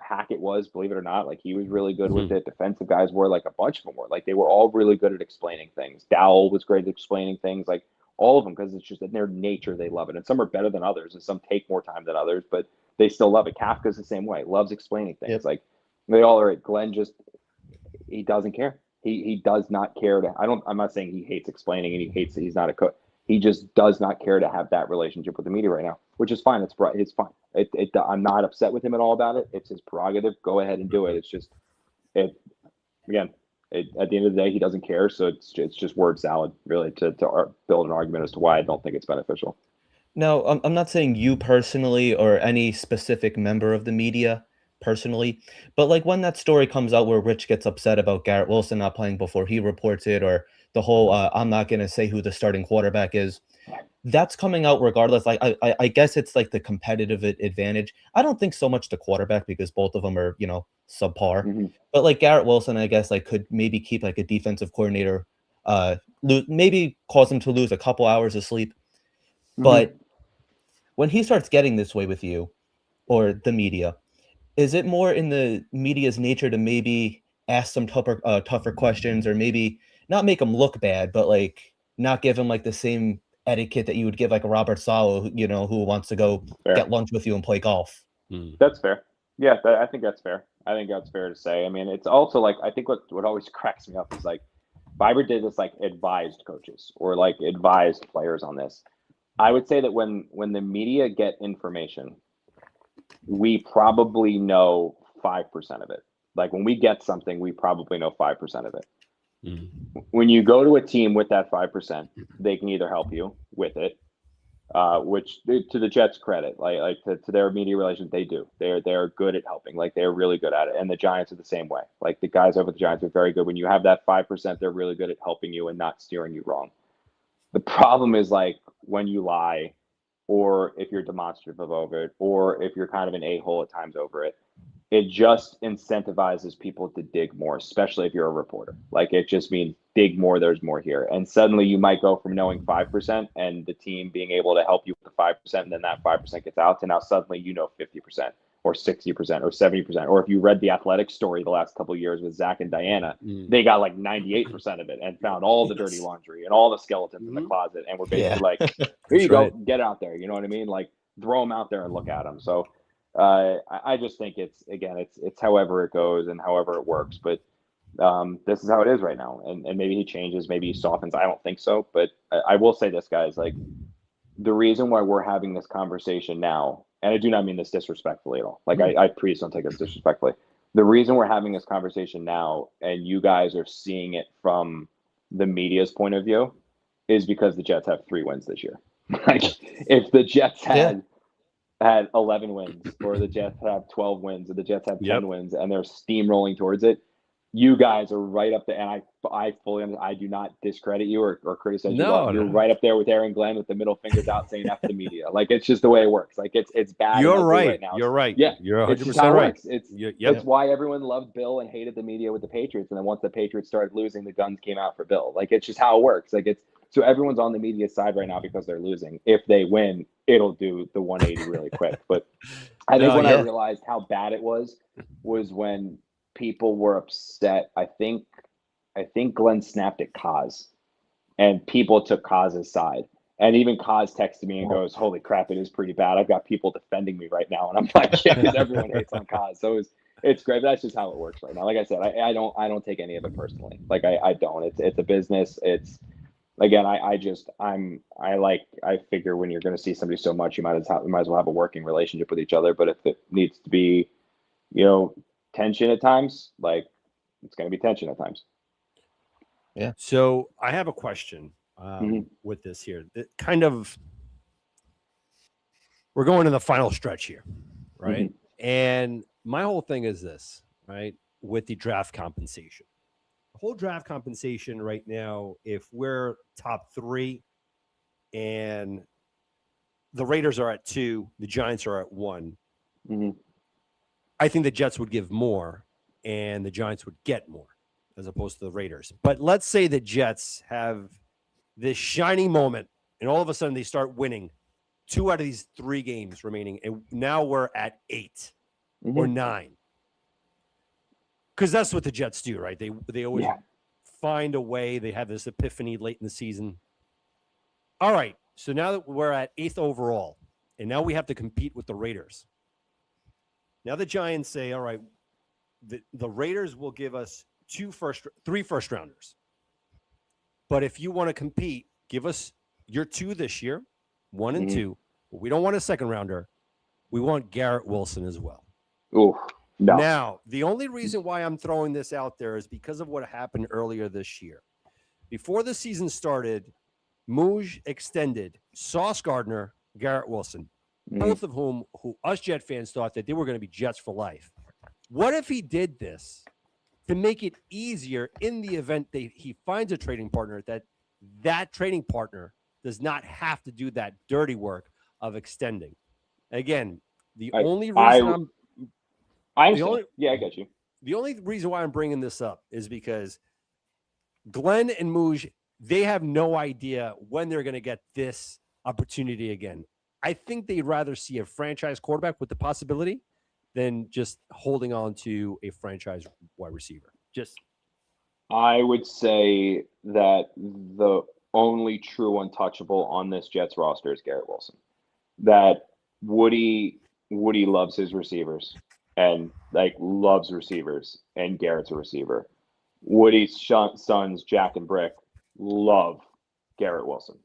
Hackett was, believe it or not. Like he was really good with it. Defensive guys were, like a bunch of them were. Like they were all really good at explaining things. Dowell was great at explaining things, like all of them, because it's just in their nature they love it. And some are better than others and some take more time than others, but they still love it. Kafka's the same way, loves explaining things. Yep. Like they all are. Glenn just, he doesn't care. He does not care to. I'm not saying he hates explaining and he hates that he's not a coach. He just does not care to have that relationship with the media right now, which is fine. It's fine. I'm not upset with him at all about it. It's his prerogative. Go ahead and do it. It's just at the end of the day, he doesn't care. So it's just word salad, really, to build an argument as to why I don't think it's beneficial. No, I'm not saying you personally or any specific member of the media personally, but like when that story comes out where Rich gets upset about Garrett Wilson not playing before he reports it, or the whole I'm not going to say who the starting quarterback is, that's coming out regardless. Like I guess it's like the competitive advantage. I don't think so much the quarterback because both of them are, you know, subpar. Mm-hmm. But like Garrett Wilson, I guess like could maybe keep like a defensive coordinator, maybe cause him to lose a couple hours of sleep. Mm-hmm. But when he starts getting this way with you or the media, is it more in the media's nature to maybe ask some tougher questions, or maybe not make him look bad, but like not give him like the same etiquette that you would give like a Robert Salo, you know, who wants to go get lunch with you and play golf? That's fair. Yeah, I think that's fair. I think that's fair to say. I mean, it's also like, I think what always cracks me up is like, if I ever did this, like advised coaches or like advised players on this, I would say that when the media get information, we probably know 5% of it. Like when we get something, we probably know 5% of it. When you go to a team with that 5%, they can either help you with it, which to the Jets' credit, like to their media relations, they do. They're good at helping. Like they're really good at it. And the Giants are the same way. Like the guys over the Giants are very good. When you have that 5%, they're really good at helping you and not steering you wrong. The problem is like when you lie, or if you're demonstrative over it, or if you're kind of an a-hole at times over it, it just incentivizes people to dig more, especially if you're a reporter. Like it just means dig more, there's more here. And suddenly you might go from knowing 5% and the team being able to help you with the 5%, and then that 5% gets out, to now suddenly you know 50% or 60% or 70%. Or if you read the Athletic story the last couple of years with Zach and Diana, they got like 98% of it and found all the dirty laundry and all the skeletons in the closet, and were basically like, here you go, get out there. You know what I mean? Like throw them out there and look at them. So I just think it's however it goes and however it works. But this is how it is right now. And maybe he changes, maybe he softens. I don't think so. But I will say this, guys, like the reason why we're having this conversation now, and I do not mean this disrespectfully at all. Like I please don't take this disrespectfully. The reason we're having this conversation now and you guys are seeing it from the media's point of view is because the Jets have 3 wins this year. Like if the Jets had 11 wins, or the Jets have 12 wins, or the Jets have 10 wins, and they're steamrolling towards it, you guys are right up there, and I fully I do not discredit you or criticize you at all. No, You're no. right up there with Aaron Glenn with the middle fingers out saying F the media. Like, it's just the way it works. Like, it's bad You're and ugly right. right now. You're right. Yeah, You're it's 100% just how it right. works. It's Yep. why everyone loved Bill and hated the media with the Patriots, and then once the Patriots started losing, the guns came out for Bill. Like, it's just how it works. Like, it's so everyone's on the media side right now because they're losing. If they win, it'll do the 180 really quick. But I think No, when yeah. I realized how bad it was when people were upset. I think Glenn snapped at Kaz, and people took Kaz's side. And even Kaz texted me and goes, "Holy crap, it is pretty bad. I've got people defending me right now." And I'm like, "Yeah, because everyone hates on Kaz." So it's great. That's just how it works right now. Like I said, I don't take any of it personally. Like I don't. It's a business. It's again, I figure when you're going to see somebody so much, you might as well have a working relationship with each other. But if it needs to be, tension at times, like, it's going to be tension at times. Yeah. So I have a question with this here. We're going to the final stretch here, right? And my whole thing is this, right? With the draft compensation. The whole draft compensation right now, if we're top 3 and the Raiders are at 2, the Giants are at 1, I think the Jets would give more and the Giants would get more as opposed to the Raiders. But let's say the Jets have this shining moment and all of a sudden they start winning 2 out of these 3 games remaining. And now we're at 8 or 9. Because that's what the Jets do, right? They always find a way. They have this epiphany late in the season. All right. So now that we're at 8th overall, and now we have to compete with the Raiders. Now the Giants say, all right, the Raiders will give us 3 first rounders. But if you want to compete, give us your 2 this year, 1 and 2. But we don't want a second rounder. We want Garrett Wilson as well. Ooh, no. Now, the only reason why I'm throwing this out there is because of what happened earlier this year. Before the season started, Mooj extended Sauce Gardner, Garrett Wilson, both of who us Jet fans thought that they were going to be Jets for life. What if he did this to make it easier in the event that he finds a trading partner, that trading partner does not have to do that dirty work of extending? Again, I get you. The only reason why I'm bringing this up is because Glenn and Mooj, they have no idea when they're going to get this opportunity again. I think they'd rather see a franchise quarterback with the possibility than just holding on to a franchise wide receiver. I would say that the only true untouchable on this Jets roster is Garrett Wilson. That Woody loves his receivers and loves receivers, and Garrett's a receiver. Woody's sons, Jack and Brick, love Garrett Wilson.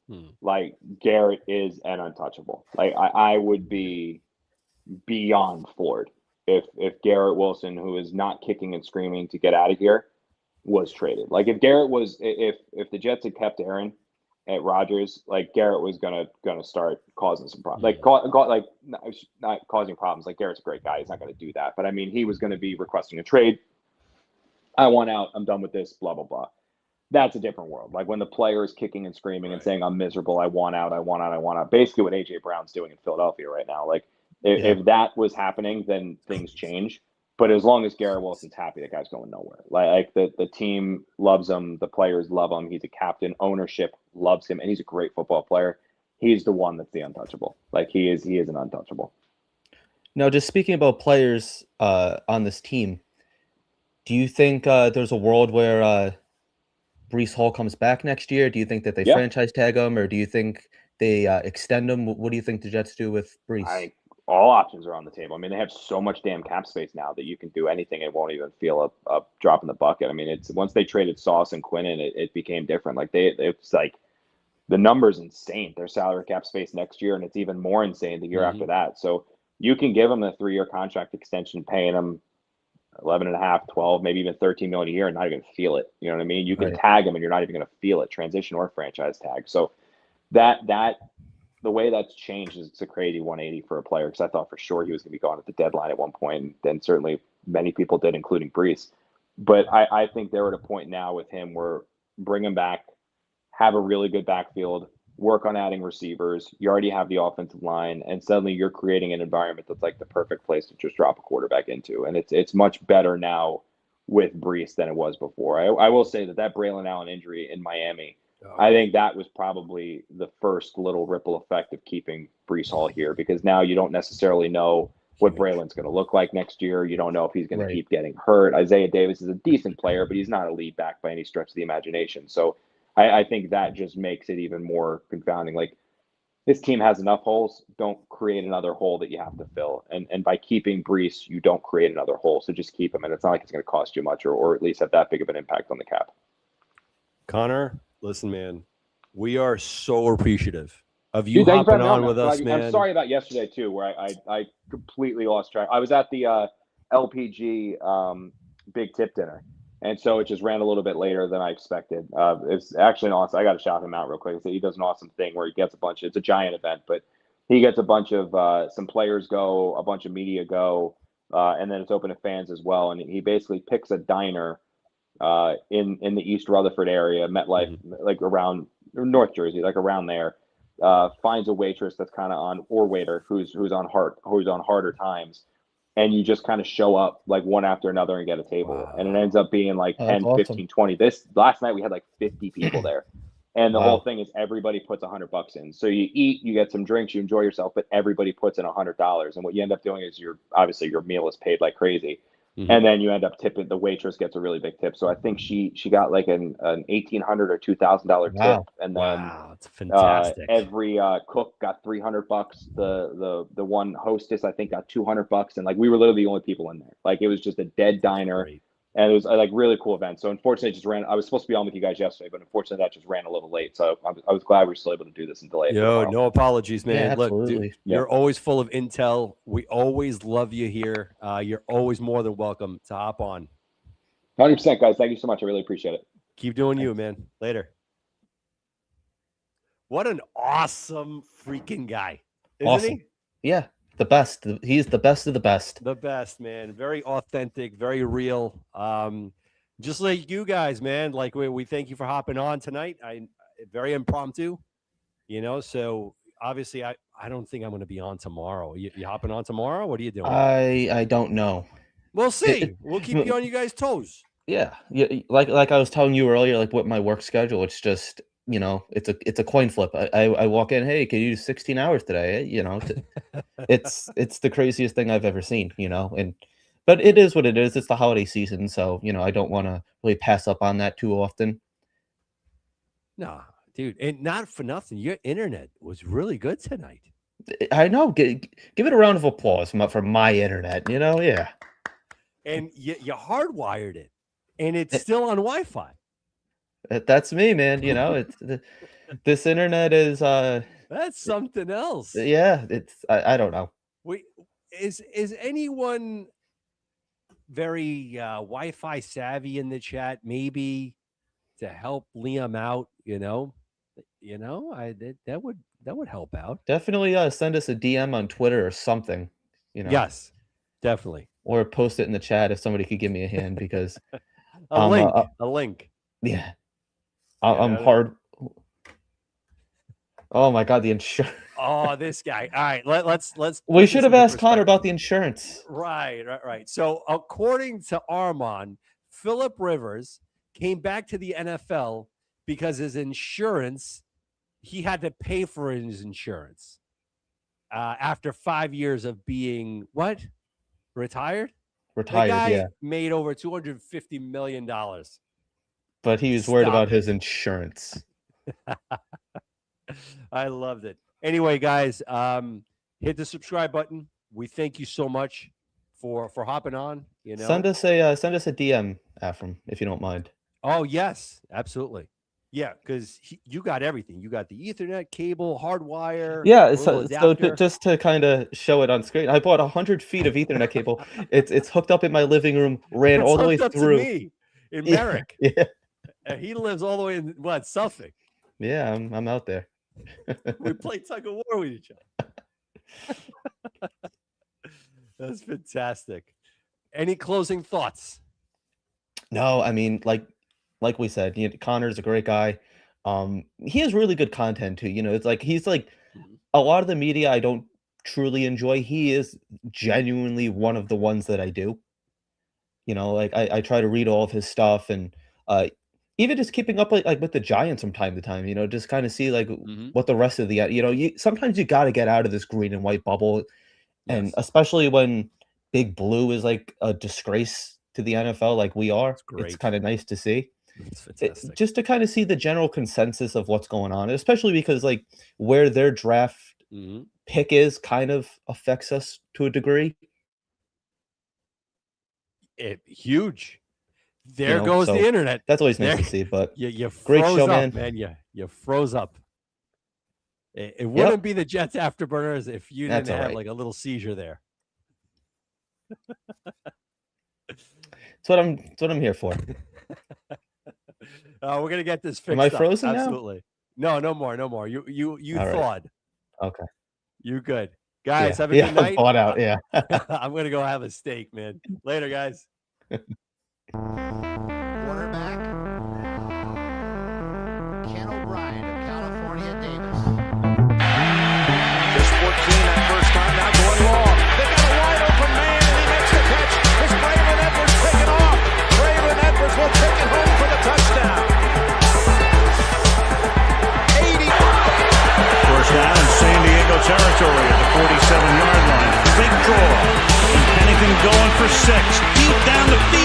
Like, Garrett is an untouchable. Like, I would be beyond floored if Garrett Wilson, who is not kicking and screaming to get out of here, was traded. Like, if the Jets had kept Aaron at Rodgers, like, Garrett was gonna start causing some problems. Not causing problems. Like, Garrett's a great guy. He's not gonna do that. But I mean, he was gonna be requesting a trade. I want out. I'm done with this. Blah blah blah. That's a different world. Like, when the player is kicking and screaming and saying, "I'm miserable. I want out. I want out. I want out." Basically, what AJ Brown's doing in Philadelphia right now. Like, if that was happening, then things change. But as long as Garrett Wilson's happy, that guy's going nowhere. Like the team loves him, the players love him. He's a captain. Ownership loves him, and he's a great football player. He's the one that's the untouchable. Like, he is an untouchable. Now, just speaking about players on this team, do you think there's a world where Breece Hall comes back next year? Do you think that they franchise tag him, or do you think they extend him? What do you think the Jets do with Breece? All options are on the table. I mean, they have so much damn cap space now that you can do anything. It won't even feel a drop in the bucket. I mean, it's once they traded Sauce and Quinnen, it became different. Like, it's like the number's insane. Their salary cap space next year, and it's even more insane the year after that. So you can give them a 3-year contract extension, paying them 11.5, 12, maybe even 13 million a year, and not even feel it. You know what I mean? You can tag them, and you're not even going to feel it. Transition or franchise tag. So that the way that's changed is it's a crazy 180 for a player, because I thought for sure he was going to be gone at the deadline at one point, and then certainly many people did, including Breece. But I think they're at a point now with him where bring him back, have a really good backfield, work on adding receivers. You already have the offensive line, and suddenly you're creating an environment that's like the perfect place to just drop a quarterback into. And it's much better now with Brees than it was before. I will say that Braylon Allen injury in Miami, I think that was probably the first little ripple effect of keeping Brees Hall here, because now you don't necessarily know what Braylon's going to look like next year. You don't know if he's going to keep getting hurt. Isaiah Davis is a decent player, but he's not a lead back by any stretch of the imagination. So I think that just makes it even more confounding. Like, this team has enough holes. Don't create another hole that you have to fill. And by keeping Brees, you don't create another hole. So just keep him. And it's not like it's going to cost you much, or at least have that big of an impact on the cap. Connor, listen, man, we are so appreciative of you Dude, hopping on with us, man. I'm sorry about yesterday too, where I completely lost track. I was at the LPG big tip dinner, and so it just ran a little bit later than I expected. It's actually an awesome. I got to shout him out real quick. He does an awesome thing where he gets a bunch. It's a giant event, but he gets a bunch of some players go, a bunch of media go, and then it's open to fans as well. And he basically picks a diner in the East Rutherford area, MetLife, like around North Jersey, like around there. Finds a waitress that's kind of on, or waiter who's on harder times, and you just kind of show up like one after another and get a table. Wow. And it ends up being like 10, 15, 20. This last night we had like 50 people there. And the whole thing is everybody puts $100 in. So you eat, you get some drinks, you enjoy yourself, but everybody puts in $100. And what you end up doing is obviously your meal is paid like crazy. And then you end up tipping. The waitress gets a really big tip. So I think she got like an $1,800 or $2,000 tip, and then it's fantastic. Every cook got $300. The one hostess I think got $200, and like we were literally the only people in there. Like it was just a dead diner. Great. And it was a really cool event. So unfortunately, it just ran. I was supposed to be on with you guys yesterday, but unfortunately, that just ran a little late. So I was glad we were still able to do this and delay it. No apologies, man. Yeah, look, dude, you're always full of intel. We always love you here. You're always more than welcome to hop on. 100%, guys. Thank you so much. I really appreciate it. Keep doing you, man. Later. What an awesome freaking guy, isn't he? Yeah. The best. He's the best of the best. The best, man. Very authentic, very real. Just like you guys, man. Like we thank you for hopping on tonight. Very impromptu, so obviously I don't think I'm going to be on tomorrow. You hopping on tomorrow? What are you doing? I don't know. We'll see. We'll keep you on you guys' toes. Yeah. Like I was telling you earlier, like with my work schedule, it's just, it's a coin flip. I walk in, hey, can you do 16 hours today? It's the craziest thing I've ever seen, but it is what it is. It's the holiday season. So, I don't want to really pass up on that too often. Nah, dude. And not for nothing, your internet was really good tonight. I know. Give it a round of applause for my internet, Yeah. And you hardwired it, and it's still on Wi-Fi. That's me, man. It's this internet is that's something else. Yeah, I don't know. Is anyone very Wi-Fi savvy in the chat? Maybe to help Liam out. That would help out. Definitely send us a DM on Twitter or something. Yes, definitely. Or post it in the chat if somebody could give me a hand, because a link. Yeah. I'm hard. Oh my God, the insurance. Oh, this guy. All right, let's. We should have asked Connor about the insurance. Right. So according to Armand, Phillip Rivers came back to the NFL because his insurance, he had to pay for his insurance after 5 years of being retired. The guy made over $250 million. But he was worried about his insurance. I loved it. Anyway, guys, hit the subscribe button. We thank you so much for hopping on. Send us a DM, Afram, if you don't mind. Oh yes, absolutely. Yeah, because you got everything. You got the Ethernet cable, hardwire. Yeah, so just to kind of show it on screen, I bought 100 feet of Ethernet cable. It's hooked up in my living room, ran all the way through. To me in Merrick. Yeah. And he lives all the way in Suffolk. Yeah, I'm out there. We play tug of war with each other. That's fantastic. Any closing thoughts? No, I mean, like we said, Connor's a great guy. He has really good content too. It's like he's like a lot of the media I don't truly enjoy. He is genuinely one of the ones that I do. Like I try to read all of his stuff and even just keeping up like with the Giants from time to time. Just kind of see like what the rest of the sometimes you got to get out of this green and white bubble, and Yes. especially when Big Blue is like a disgrace to the NFL, like we are. It's great. kind of nice to see. It's fantastic. Just to kind of see the general consensus of what's going on, especially because like where their draft pick is kind of affects us to a degree. Huge. There goes the internet. That's always nice to see. But you great froze show, up, man. You froze up. It wouldn't be the Jets Afterburners if you didn't have like a little seizure there. That's what I'm here for. We're gonna get this fixed. Am I frozen up. now? Absolutely. No more. You thawed. Right. Okay. You good. Guys, have a good night. Thawed out, yeah. I'm gonna go have a steak, man. Later, guys. Quarterback, Ken O'Brien of California Davis. Just 14 that first time, now going long. They got a wide open man, and he makes the catch. It's Braylon Edwards taking off. Braylon Edwards will take it home for the touchdown. 80. First down in San Diego territory at the 47-yard line. Big draw. And Pennington going for 6. Deep down the field.